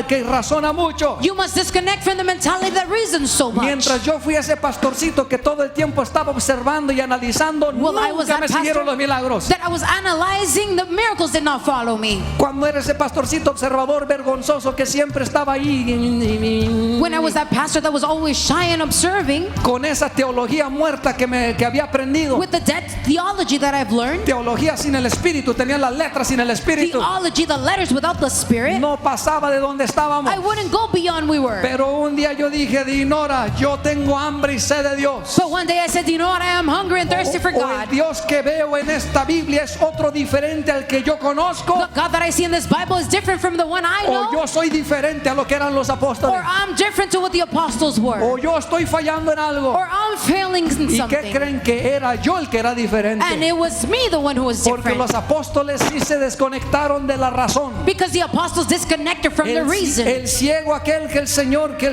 que razona mucho. You must disconnect from the mentality that reasons so much. Mientras yo fui ese pastorcito que todo el tiempo estaba observando y analizando, Well, I was nunca that me siguieron pastor los milagros. that I was analyzing, the miracles did not follow me. Cuando eres ese pastorcito observador vergonzoso que siempre estaba ahí When I was that pastor that was always shy and observing, con esa teología muerta que había aprendido. with the dead theology that I've learned, Teología sin el espíritu, tenía las letras sin el espíritu. theology, the letters without the spirit, No pasaba de donde estábamos. I wouldn't go beyond we were. Pero un día yo dije, Dinora, yo tengo hambre y sed de Dios. But one day I said, you know what, I am hungry and thirsty for O el God. Dios que veo en esta Biblia es otro diferente al que yo conozco. The God that I see in this Bible is different from the one I O know, yo soy diferente a lo que eran los or apóstoles. I'm different to what the apostles were, O yo estoy fallando en algo. or I'm failing in ¿Y qué something. creen que era yo el que era And diferente? it was me the one who was Porque different. los apóstoles sí se desconectaron de la razón. Because the apostles disconnected from the reason. El ciego aquel que el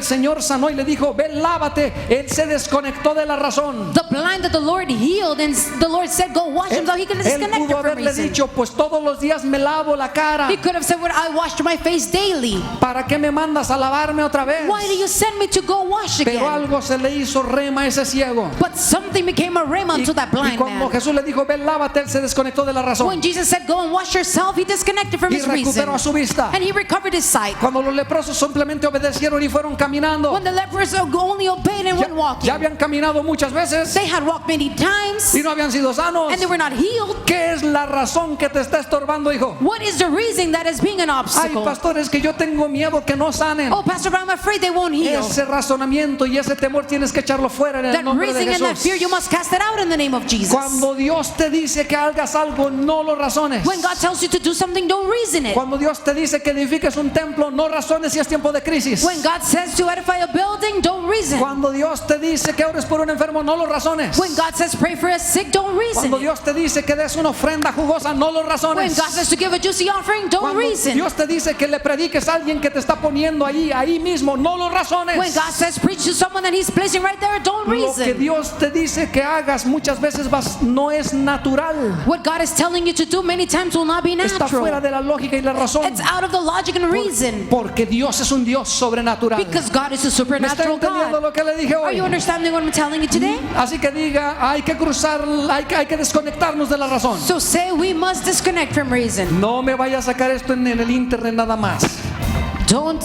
Señor sanó y le dijo, ven, lávate, él se desconectó de la razón. The blind that the Lord healed, and the Lord said, go wash Él, himself. He could have él disconnected pudo from haberle reason. dicho, pues todos los días me lavo la cara. He could have said, well, I washed my face daily. ¿Para qué me mandas a lavarme otra vez? Why do you send me to go wash Pero again? algo se le hizo rema a ese ciego. But something became a rhema to that Y blind cuando man. Jesús le dijo, ven, lávate, él se desconectó de la razón. When Jesus said, go and wash yourself, he disconnected from Y his reason. recuperó su vista. And he recovered his sight. Cuando los leprosos simplemente obedecieron y fueron caminando. When the lepers only obeyed and went walking, Ya habían caminado muchas veces they had walked many times y no habían sido sanos. and they were not healed. ¿Qué es la razón que te está estorbando, hijo? What is the reason that is being an Ay, obstacle? pastor, es que yo tengo miedo que no sanen. Oh, Pastor, but I'm afraid they won't heal. Ese razonamiento y ese temor tienes que echarlo fuera en el That nombre de reason and that fear, you Jesús. must cast it out in the name of Jesus. Cuando Dios te dice que hagas algo, no lo razones. When God tells you to do something, don't reason it. Cuando Dios te dice que edifiques un templo, no razones si es tiempo de crisis. When God says to edify a building, don't reason. Cuando Dios te dice que ores por un enfermo, no lo razones. When God says pray for a sick, don't reason Cuando it. Dios te dice que des una ofrenda jugosa, no lo When razones. God says to give a juicy offering, don't Cuando reason. Dios te dice que le prediques a alguien que te está poniendo ahí mismo, no lo razones. When God says preach to someone that He's placing right there, don't Lo que reason. Dios te dice que hagas muchas veces no es natural. What God is telling you to do many times will not be Está fuera natural. de la lógica y la razón. It's out of the logic and reason. Porque Dios es un Dios sobrenatural. Because God is a ¿Me está supernatural entendiendo God. lo que le dije Are hoy? you understanding what I'm telling you today? Así que diga, hay que cruzar, hay que desconectarnos de la razón. So say we must disconnect from reason. No me vaya a sacar esto en el internet nada más. Don't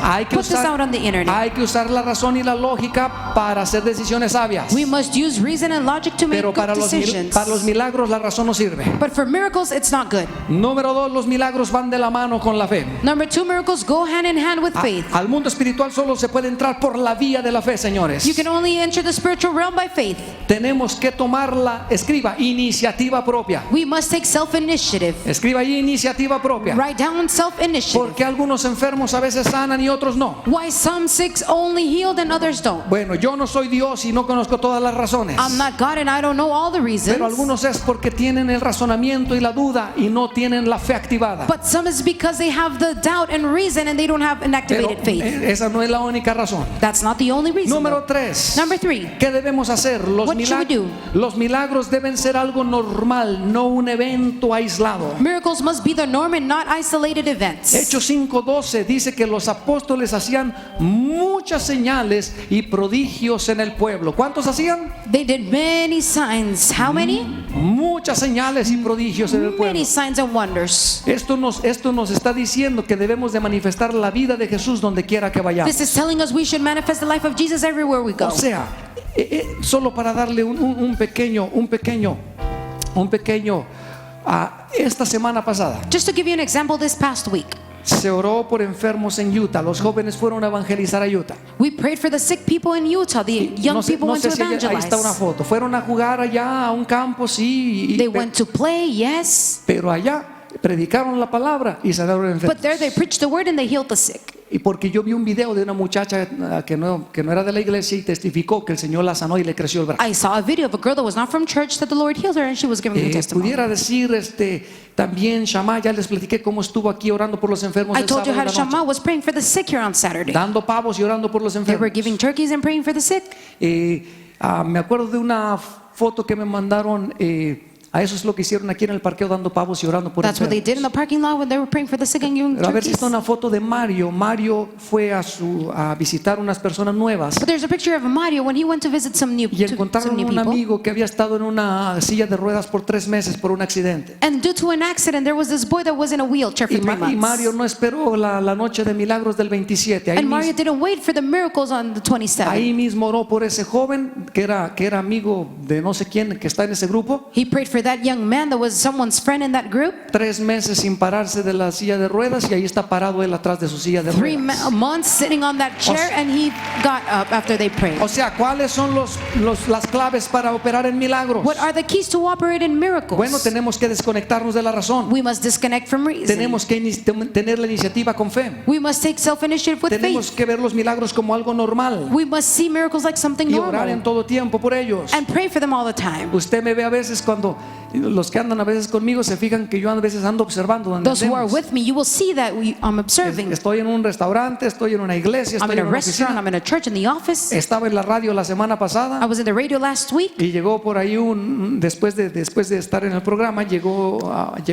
Hay que put this out on the internet. hay que usar la razón y la lógica para hacer decisiones sabias. We must use reason and logic to make Pero good para los decisions. milagros la razón no sirve. But for miracles, it's not good. Número 2, los milagros van de la mano con la fe. Number 2, miracles go hand in hand with faith. Al mundo espiritual solo se puede entrar por la vía de la fe, señores. You can only enter the spiritual realm by faith. Tenemos que tomar escriba, iniciativa propia. We must take self-initiative. Escriba ahí iniciativa propia. Write down self-initiative. Porque algunos enfermos a veces sanan sanan y otros no? Why some sick only healed and others don't? Bueno, yo no soy Dios y no conozco todas las razones. I'm not God and I don't know all the reasons. Pero algunos es porque tienen el razonamiento y la duda y no tienen la fe activada. But some is because they have the doubt and reason and they don't have an Pero activated faith. esa no es la única razón. That's not the only reason. Número 3. Number 3. ¿Qué debemos hacer? What should we do? Los milagros deben ser algo normal, no un evento aislado. Miracles must be the norm and not isolated events. Hechos 5:12 dice que los apóstoles hacían muchas señales y prodigios en el pueblo. ¿Cuántos hacían? They did many signs. How many? Muchas señales y prodigios en el pueblo. Many signs and wonders. Esto nos está diciendo que debemos de manifestar la vida de Jesús donde quiera que vayamos. This is telling us we should manifest the life of Jesus everywhere we go. O sea, solo para darle un pequeño esta semana pasada Just to give you an example, this past week, se oró por enfermos en Utah. Los jóvenes fueron a evangelizar a Utah. we prayed for the sick people in Utah. The young people went to si ahí está una evangelize. foto. Fueron a jugar allá a un campo, sí, They went to play, yes, pero allá predicaron la palabra y sanaron enfermos. but there they preached the word and they healed the sick. Y porque yo vi un video de una muchacha que no era de la iglesia y testificó que el Señor la sanó y le creció el brazo. I saw a video of a girl that was not from church that the Lord healed her and she was giving a testimony. Pudiera decir también Shammah, ya les platiqué cómo estuvo aquí orando por los enfermos I el told you sábado how en la noche. Shammah was praying for the sick here on Saturday. Dando pavos y orando por los They were enfermos. giving turkeys and praying for the sick. Me acuerdo de una foto que me mandaron. A eso es lo que hicieron aquí en el parqueo, dando pavos y orando por That's what they enfermos. did in the parking lot when they were praying for the sick and giving Pero a ver si turkeys. está una foto de Mario. Mario fue a visitar unas personas nuevas But there's a picture of Mario when he went to visit some new y encontraron un people. amigo que había estado en una silla de ruedas por 3 meses por un accidente. And due to an accident, there was this boy that was in a wheelchair for Y, 3 months. y Mario no esperó la noche de milagros del 27. And Mario didn't wait for the miracles on the 27th. Ahí mismo oró por ese joven que era amigo de no sé quién que está en ese grupo. He prayed for that young man that was someone's friend in that group. 3 meses sin pararse de la silla de ruedas y ahí está parado él atrás de su silla de 3 ruedas. months sitting on that chair and he got up after they prayed. O sea, ¿cuáles son las claves para operar en milagros? What are the keys to operate in miracles? Bueno, tenemos que desconectarnos de la razón. We must disconnect from reason. Tenemos que tener la iniciativa con fe. We must take self-initiative with Tenemos faith. que ver los milagros como algo normal We must see miracles like something y orar en normal todo tiempo por ellos. and pray for them all the time. Usted me ve a veces cuando los que andan a veces conmigo se fijan que yo a veces ando observando donde Those who are andemos. with me, you will see that I'm observing. Estoy en un restaurante, estoy en una iglesia, I'm estoy in a en una restaurant, oficina. I'm in a church, in the office. Estaba en la radio la semana I pasada was in the radio last week. y llegó por ahí después de estar en el programa llegó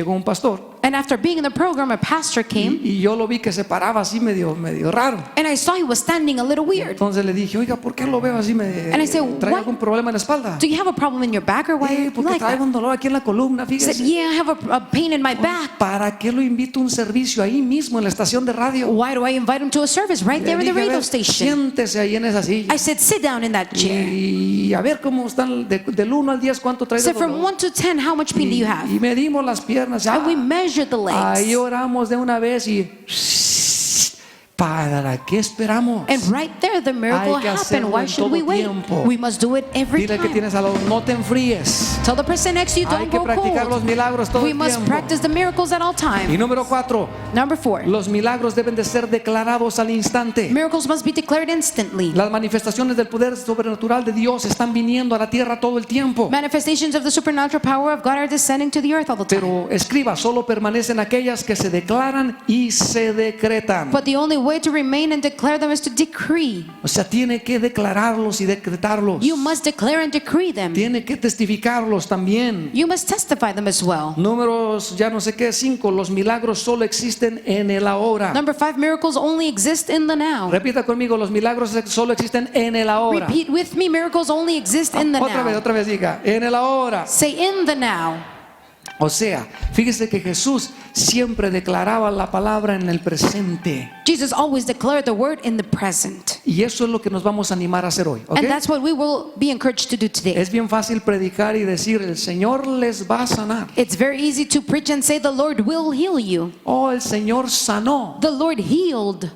un pastor And after being in the program, a pastor came y yo lo vi que se paraba así medio raro. and I saw he was standing a little weird. Entonces le dije, oiga, ¿por qué lo veo así? And I said, ¿Trae "What? algún problema en la espalda? Do you have a problem in your back or why you Porque like traigo that? un dolor aquí en la columna, He said, fíjese. yeah, I have a pain in my back. ¿Para qué lo invito a un servicio ahí mismo en la estación de radio? Why do I invite him to a service right Le there in the dije, a radio ver, station? siéntese ahí en esa silla I said, sit down in that chair. y a ver cómo están del 1 al 10 cuánto trae de So from dolor. 1 to 10, how much pain do you have? Y medimos las piernas. And we Ah, measured the ahí legs. oramos de una vez y ¿para qué esperamos? And right there, the miracle Hay que hacerlo happened. Why en should we todo wait? tiempo. We must do it every Dile que time. tienes al lado, no te enfríes. Tell the person next to you, Hay don't que go practicar los cold. milagros todo We el must tiempo. practice the miracles at all Y time. número 4, Number 4, los milagros deben de ser declarados al instante. miracles must be declared instantly. Las manifestaciones del poder sobrenatural de Dios están viniendo a la tierra todo el tiempo. Manifestations of the supernatural power of God are descending to the earth all the time. Pero escriba, solo permanecen aquellas que se declaran y se decretan. But the only way to remain and declare them is to decree. O sea, tiene que declararlos y decretarlos. You must declare and decree them. Tiene que testificarlos también. You must testify them as well. Números, ya no sé qué, 5. Los milagros solo existen en el ahora. Number 5, miracles only exist in the now. Repita conmigo, los milagros solo existen en el ahora. Repeat with me, miracles only exist in the now. Otra vez diga, en el ahora. Say in the now. O sea, fíjese que Jesús siempre declaraba la palabra en el presente. Jesus always declared the word in the present. Y eso es lo que nos vamos a animar a hacer hoy. ¿ok? And that's what we will be encouraged to do today. Es bien fácil predicar y decir, el Señor les va a sanar. It's very easy to preach and say the Lord will heal you. Oh, el Señor sanó. The Lord healed.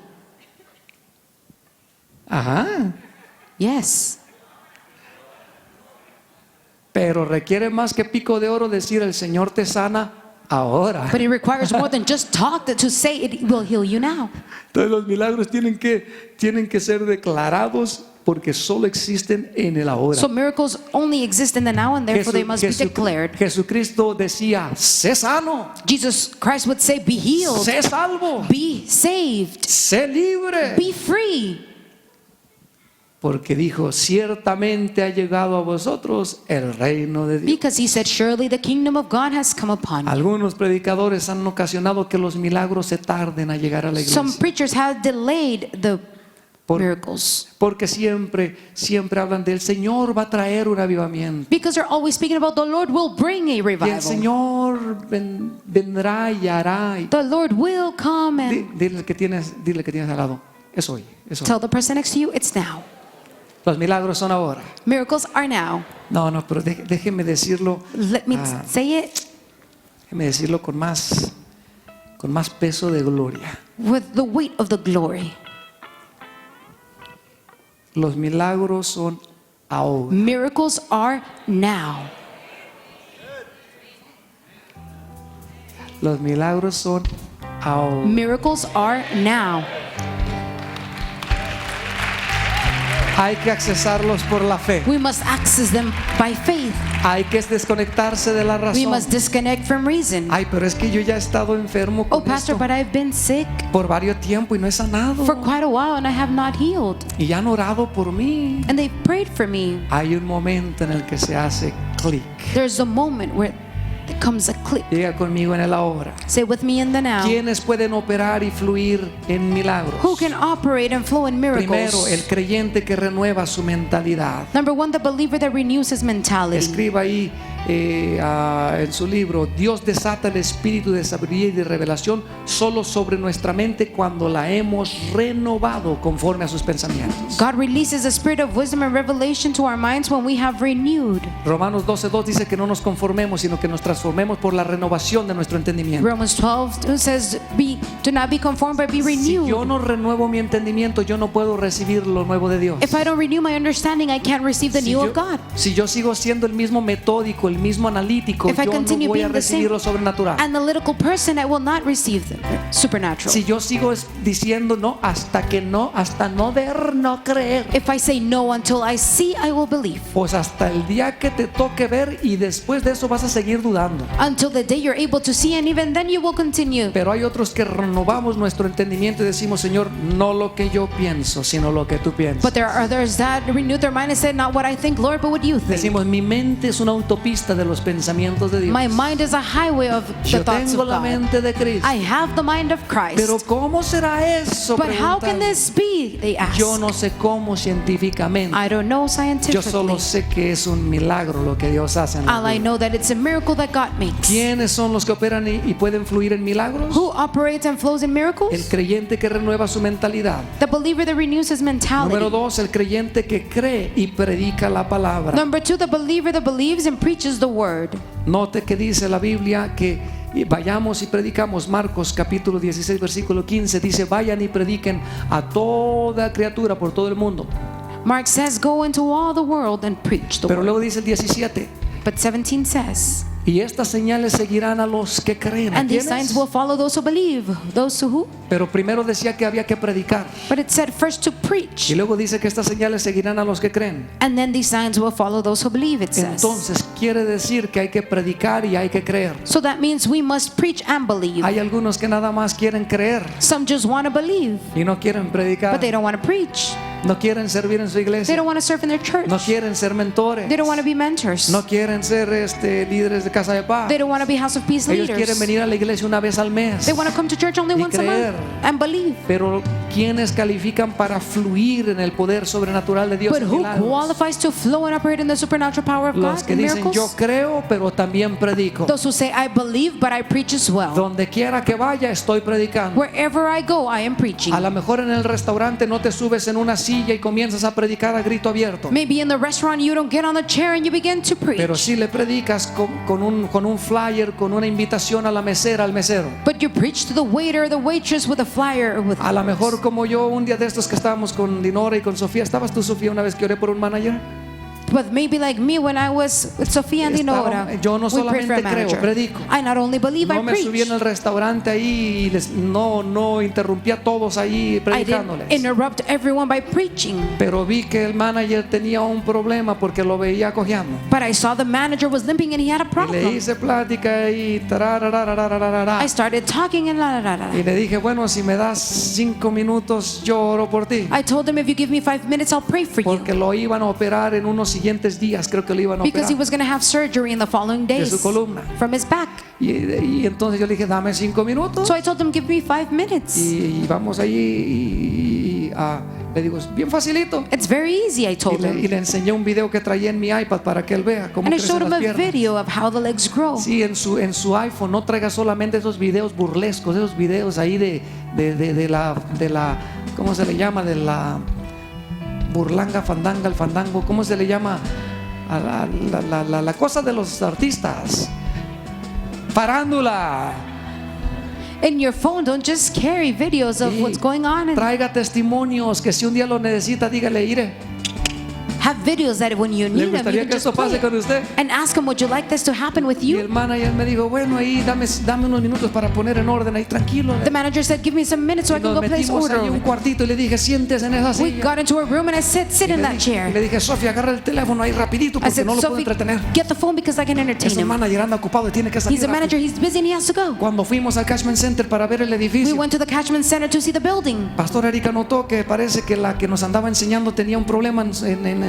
Ajá. Yes. Pero requiere más que pico de oro decir, el Señor te sana ahora. But it requires more than just talk to say it will heal you now. Entonces los milagros tienen que ser declarados porque solo existen en el ahora. So miracles only exist in the now, and therefore they must be declared. Jesucristo decía, sé sano, Jesus Christ would say, be healed, sé salvo, be saved, sé libre. be free. Porque dijo, ciertamente ha llegado a vosotros el reino de Dios. Because he said, surely the kingdom of God has come upon you. Algunos predicadores han ocasionado que los milagros se tarden a llegar a la Some iglesia. preachers have delayed the miracles Porque siempre hablan del Señor va a traer un avivamiento. because they're always speaking about the Lord will bring a Y el revival. Señor vendrá y hará. The Lord will come and Dile que tienes al lado. Es hoy. tell the person next to you, it's now. Los milagros son ahora. Miracles are now. No, pero déjeme decirlo. Let me say it Déjeme decirlo con más peso de gloria. with the weight of the glory. Los milagros son ahora. Miracles are now. Los milagros son ahora. Miracles are now. Hay que accesarlos por la fe. We must access them by faith. Hay que desconectarse de la We razón. must disconnect from reason. Ay, pero es que yo ya he estado enfermo Oh, con Pastor, esto but I've been sick por varios tiempos y no he sanado. for quite a while and I have not healed. Y ya han orado por mí. And they've prayed for me. Hay un momento en el que se hace clic. There's a moment where there comes a click. Diga conmigo en el ahora. Say with me in the now. ¿Quiénes pueden operar y fluir en milagros? Who can operate and flow in Primero, miracles? el creyente que renueva su mentalidad. Number one, the believer that renews his mentality. Escriba ahí en su libro, Dios desata el espíritu de sabiduría y de revelación solo sobre nuestra mente cuando la hemos renovado conforme a sus pensamientos. God releases the spirit of wisdom and revelation to our minds when we have renewed. Romanos 12:2 dice que no nos conformemos, sino que nos transformemos por la renovación de nuestro entendimiento. Romans 12 says, do not be conformed, but be Si yo renewed. no renuevo mi entendimiento, yo no puedo recibir lo nuevo de Dios. If I don't renew my understanding, I can't receive the new of God. Si yo sigo siendo el mismo metódico, el mismo analítico, If I yo no continue voy a being the same recibir lo sobrenatural. analytical person, I will not receive the supernatural. Si yo sigo diciendo no hasta no ver, no creer, If I say no until I see, I will believe. pues hasta el día que te toque ver y después de eso vas a seguir dudando. Until the day you're able to see, and even then you will continue. Pero hay otros que renovamos nuestro entendimiento y decimos, Señor, no lo que yo pienso, sino lo que tú piensas. But there are others that renew their mind and say, not what I think, Lord, but what you think. Decimos, mi mente es una autopista de los pensamientos de Dios. My mind is a highway of the Yo thoughts tengo of la God. mente de Cristo. I have the mind of Pero Christ. ¿cómo será eso? But how can Preguntan. this be? They ask. Yo no sé cómo científicamente. I don't know Yo scientifically. solo sé que es un milagro lo que Dios hace en la All I vida. know that it's a miracle that God makes. ¿Quiénes son los que operan y pueden fluir en milagros? Who operates and flows in El miracles? creyente que renueva su mentalidad. The believer that renews his Número mentality. 2, el creyente que cree y predica la palabra. Number 2, the believer that believes and preaches the word. Note que dice la Biblia que vayamos y predicamos. Marcos capítulo 16 versículo 15 dice, vayan y prediquen a toda criatura por todo el mundo. Mark says, go into all the world and preach the Pero word. luego dice el 17, But 17 says, y estas señales seguirán a los que creen. ¿A and these quiénes? signs will follow those who believe. Those who? Pero primero decía que había que predicar. But it said first to preach. Y luego dice que estas señales seguirán a los que creen. And then these signs will follow those who believe, it says. Entonces quiere decir que hay que predicar y hay que creer. So that means we must preach and believe. Hay algunos que nada más quieren creer Some just want to believe, y no quieren predicar. but they don't want to preach. No quieren servir en su They iglesia. don't want to serve in their church. No quieren ser mentores. They don't want to be mentors. No quieren ser líderes de casa de paz. They don't want to be house of peace Ellos quieren leaders. venir a la iglesia una vez al mes. They want to come to church only Y once a creer. month and believe. Pero ¿quiénes califican para fluir en el poder sobrenatural de Dios? But en who milagros? qualifies to flow and operate in the supernatural power of Los God que in dicen yo miracles? creo, pero también predico. Those who say, I believe, but I preach as well. Donde quiera que vaya estoy predicando. Wherever I go, I am preaching. A lo mejor en el restaurante no te subes en una silla y comienzas a predicar a grito abierto. Maybe in the restaurant you don't get on the chair and you begin to preach. Pero sí le predicas con un flyer, con una invitación a la mesera, al mesero. But you preach to the waiter or the waitress with a flyer or with A lo mejor como yo un día de estos que estábamos con Dinora y con Sofía. ¿Estabas tú, Sofía, una vez que oré por un manager? But maybe like me when I was with Sofia and Dinora, yo no we prayed for a solamente creo, manager. predico. I not only believe, No I me subí en preach. el restaurante ahí y no interrumpí a todos ahí I predicándoles. didn't interrupt everyone by preaching. Pero vi que el manager tenía un problema porque lo veía cojeando. But I saw the manager was limping and he had a Y le problem. hice plática y tararararararara. I started talking and la la la Y la. le dije, bueno, si me das 5 minutos, yo oro por ti. I told him, if you give me 5 minutes, I'll pray for you. Porque lo iban a operar en unos siguientes días, creo que lo iban a Because he operar. was going to have surgery in the following De su days columna. from his back. Y entonces yo le dije, dame 5 minutos. So I told him, give me 5 minutes. Y vamos allí le digo, es bien facilito. It's very easy, I Y told le him. enseñé un video que traía en mi iPad para que él vea cómo And I crecen showed him las a piernas. video of how the legs grow. Sí, en su iPhone no traiga solamente esos videos burlescos, esos videos ahí de la, ¿cómo se le llama? De la burlanga, fandanga, el fandango, ¿cómo se le llama? A la cosa de los artistas. Farándula. In your phone, don't just carry videos of Sí, what's going on. And traiga testimonios que si un día lo necesita, dígale, iré. have videos that when you ¿Le need them, you gustaría can que just esto play pase it. con usted? And ask him, would you like this to happen with Y you? el manager me dijo, bueno, ahí dame unos minutos para poner en orden ahí, tranquilo. The manager said, give me some minutes so I Y can nos go place metimos order. ahí un cuartito y le dije, siéntese en esa We silla. got into a room and I said, sit in that Y chair. le dije, Sofía, agarra el teléfono ahí rapidito I porque said, no lo puedo Sophie, entretener. get the phone because I can entertain Es un him. manager, anda ocupado y tiene que salir He's a rápido. manager, he's busy and he has to go. Cuando fuimos al Cashman Center para ver el We edificio, went to the Catchment Center to see the building. Pastor Erika notó que parece que la que nos andaba enseñando tenía un problema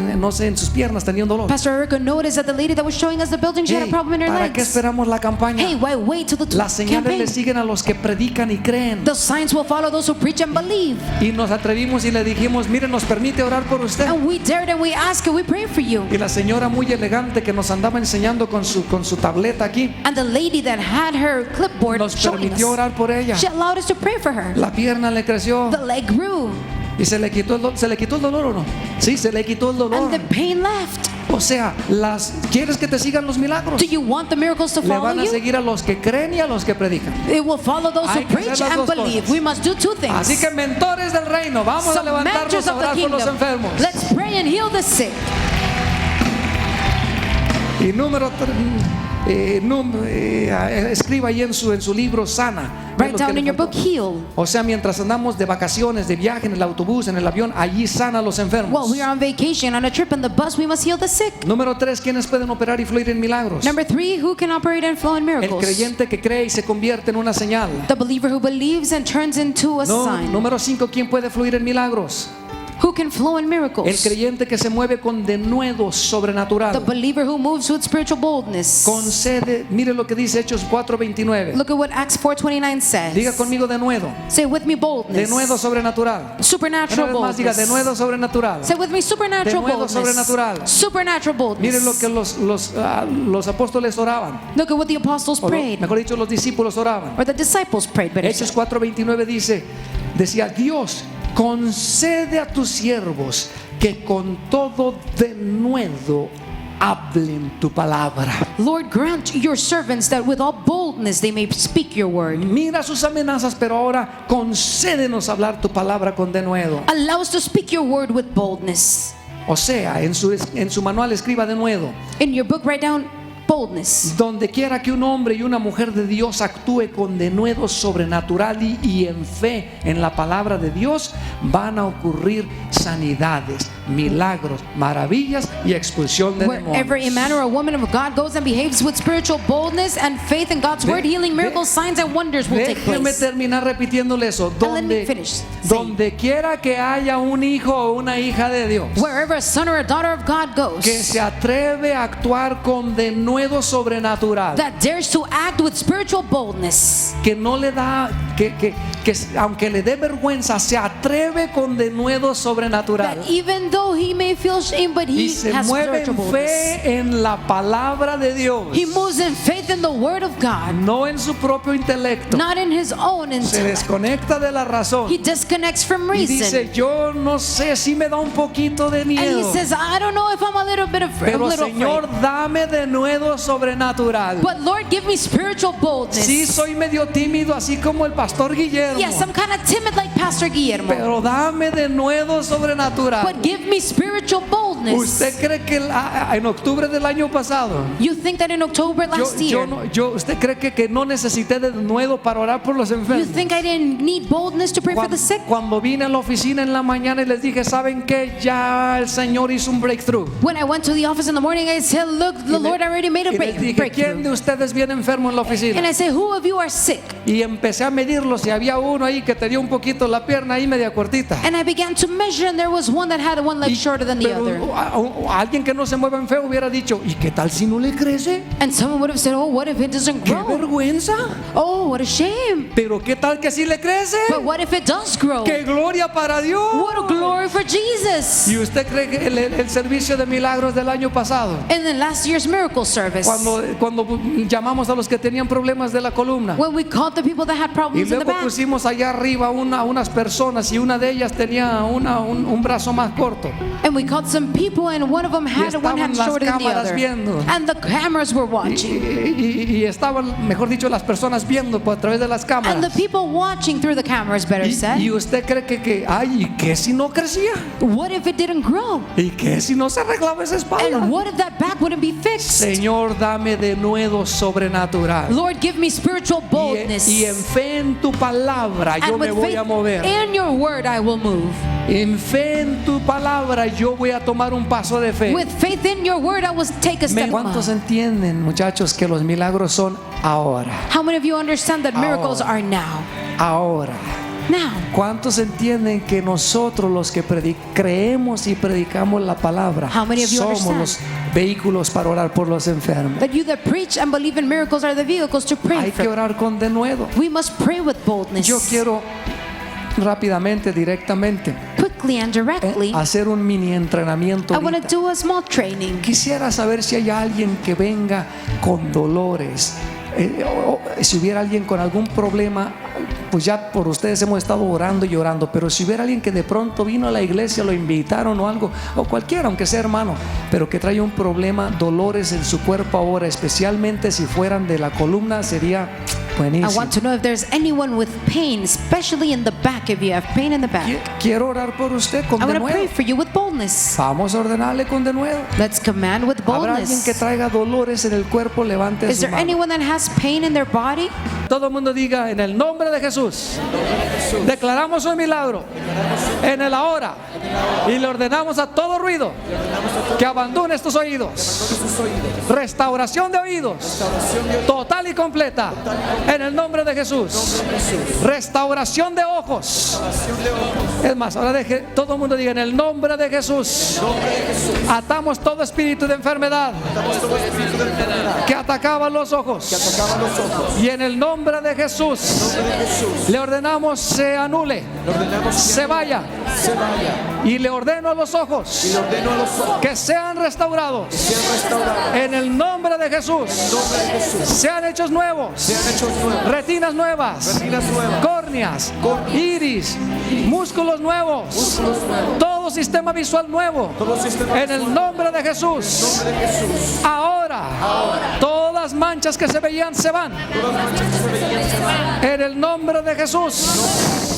no sé, en sus piernas, tenía un dolor. Pastor Erica noticed that the lady that was showing us the building, she had a Hey, problem in her ¿para qué legs. esperamos la campaña? Hey, why wait till the Las señales campaign? le siguen a los que predican y creen. The signs will follow those who preach and believe. Y nos atrevimos y le dijimos, mire, nos permite orar por usted. And we dared and we asked, we pray for you. Y la señora muy elegante que nos andaba enseñando con su tableta aquí, And the lady that had her clipboard nos showing permitió us, orar por ella. she allowed us to pray for her. La pierna le creció The leg grew y se le quitó el dolor, ¿o no? Sí, se le quitó el dolor. and the pain left. O sea, ¿quieres que te sigan los milagros? Do you want the miracles to Le follow van a you? seguir a los que creen y a los que predican. It will follow those who Hay que preach hacer las and dos believe. cosas. We must do two things. Así que mentores del reino, vamos a Some levantarnos managers a of the orar por los kingdom. enfermos. Let's pray and heal the sick. Y número 3, escriba ahí en su libro Sana. ¿Qué es Write lo que down le in your faltó? book, heal. O sea, mientras andamos de vacaciones, de viaje, en el autobús, en el avión, allí sana a los enfermos. Well, we are on vacation, on a trip in the bus, we must heal the sick. Número 3, ¿quiénes pueden operar y fluir en milagros? Number 3, who can operate and flow in El miracles? creyente que cree y se convierte en una señal. The believer who believes and turns into a sign. Número 5, ¿quién puede fluir en milagros? Who can flow in El miracles? creyente que se mueve con denuedo The sobrenatural. believer who moves with spiritual boldness. Concede, mire lo que dice Hechos 4:29. Look at what Acts 4:29 Diga says. conmigo denuedo. Say with me boldness. Denuedo sobrenatural. Supernatural Una vez más diga boldness. denuedo sobrenatural. Say with me supernatural Denuedo boldness. sobrenatural. Supernatural boldness. Mire lo que los apóstoles oraban. Look at what the apostles O prayed. mejor dicho, los discípulos oraban. Or the disciples prayed, better Hechos said. 4:29 decía, Dios, concede a tus siervos que con todo denuedo hablen tu palabra. Lord, grant your servants that with all boldness they may speak your word. Mira sus amenazas, pero ahora concédenos hablar tu palabra con denuedo. Allow us to speak your word with boldness. O sea, en su manual escriba denuedo. In your book, write down boldness. Donde quiera que un hombre y una mujer de Dios actúe con denuedo sobrenatural y en fe en la palabra de Dios, van a ocurrir sanidades, milagros, maravillas y expulsión de Wherever a demonios. man or a woman of God goes and behaves with spiritual boldness and faith in God's word, healing, miracles, signs, and wonders will take Déjeme place. terminar repitiéndole eso. let me finish Donde quiera que haya un hijo o una hija de Dios Wherever a son or a daughter of God que goes se atreve a actuar con denuedo sobrenatural, that dares to act with spiritual boldness, que no le da, que aunque le dé vergüenza, se atreve con denuedo sobrenatural that even though he may feel shame, but y he se has mueve spiritual en boldness. fe en la palabra de Dios, He moves in faith in the word of God, no en su propio intelecto. not in his own Se intellect. desconecta de la razón He disconnects from y reason. dice, yo no sé si me da un poquito de And he miedo, says, I don't know if I'm a little bit afraid. pero Señor, dame denuedo sobrenatural. But Lord, give me spiritual boldness. Sí, soy medio tímido, así como el Pastor Guillermo, Yes, I'm kind of timid like Pastor Guillermo. pero dame de nuevo sobrenatural. But give me spiritual boldness. ¿Usted cree que en octubre del año pasado, You think that in October last year, usted cree que no necesité de nuevo para orar por los you enfermos? think I didn't need boldness to pray for the sick? Cuando vine a la oficina en la mañana y les dije, ¿saben qué? Ya el Señor hizo un breakthrough. When I went to the office in the morning, I said, look, the Lord already made a Y les dije, ¿quién de breakthrough. ustedes viene enfermo en la oficina? And I said, who of you are sick? Y empecé a medirlos y había uno ahí que tenía un poquito la pierna ahí media cortita. And I began to measure, and there was one that had one leg shorter than the Pero other. alguien que no se mueva en feo hubiera dicho, ¿y qué tal si no le crece? And someone would have said, oh, what if it doesn't ¡Qué grow? vergüenza! Oh, what a shame. Pero ¿qué tal que sí le crece? But what if it does grow? ¡Qué gloria para Dios! What a glory for Jesus. ¿Y usted cree que el servicio de milagros del año pasado, In the last year's miracle service, cuando llamamos a los que tenían problemas de la columna when we called the people that had y problems in the luego back, pusimos allá arriba unas personas y una de ellas tenía un brazo más corto, and we called some people, and one of them had one hand estaban las shorter than the cámaras other, viendo. and the cameras were watching, y estaban, mejor dicho, las personas viendo a través de las and the cámaras? people watching through the cameras, better said. Y usted cree ay, ¿y qué si no crecía? What if it didn't grow? ¿Y qué si no se arreglaba esa espalda? And what if that back wouldn't be fixed? Señor, dame de nuevo sobrenatural. Lord, give me spiritual boldness. Y en fe en tu palabra yo And me with voy faith a mover. in your word I will move. En fe en tu palabra yo voy a tomar un paso de fe. With faith in your word I will take a step. ¿Cuántos entienden, muchachos, que los milagros son ahora? How many of you understand that miracles are now? Ahora. Now. ¿Cuántos entienden que nosotros los que creemos y predicamos la palabra How many of you somos understand? los vehículos para orar por los enfermos? That you that preach and believe in miracles are the vehicles to pray Hay que for. orar con denuedo. We must pray with boldness. Yo quiero rápidamente, directamente, Quickly and directly. hacer un mini entrenamiento I want ahorita. to do a small training. Quisiera saber si hay alguien que venga con dolores, o si hubiera alguien con algún problema. Pues ya por ustedes hemos estado orando y orando, pero si hubiera alguien que de pronto vino a la iglesia, lo invitaron o algo, o cualquiera, aunque sea hermano, pero que trae un problema, dolores en su cuerpo ahora, especialmente si fueran de la columna, sería I buenísimo. want to know if there's anyone with pain, especially in the back, if you have pain in the back. Quiero orar por usted con I want to pray denuedo. for you with boldness. Vamos a ordenarle con denuedo. Let's command with ¿Habrá alguien boldness. que traiga dolores en el cuerpo? Levante Is su there mano. anyone that has pain in their body? Todo el mundo diga, en el nombre de Jesús, declaramos un milagro en el ahora y le ordenamos a todo ruido que abandone estos oídos. Restauración de oídos total y completa en el nombre de Jesús. Restauración de ojos. Es más, ahora deje todo el mundo diga, en el nombre de Jesús atamos todo espíritu de enfermedad que atacaba los ojos, y en el nombre de Jesús le ordenamos se anule, se vaya, y le ordeno a los ojos que sean restaurados en el nombre de Jesús, sean hechos nuevos, retinas nuevas, córneas, iris, músculos nuevos, todo sistema visual nuevo en el nombre de Jesús. Ahora todas manchas que se veían se van en el nombre de Jesús.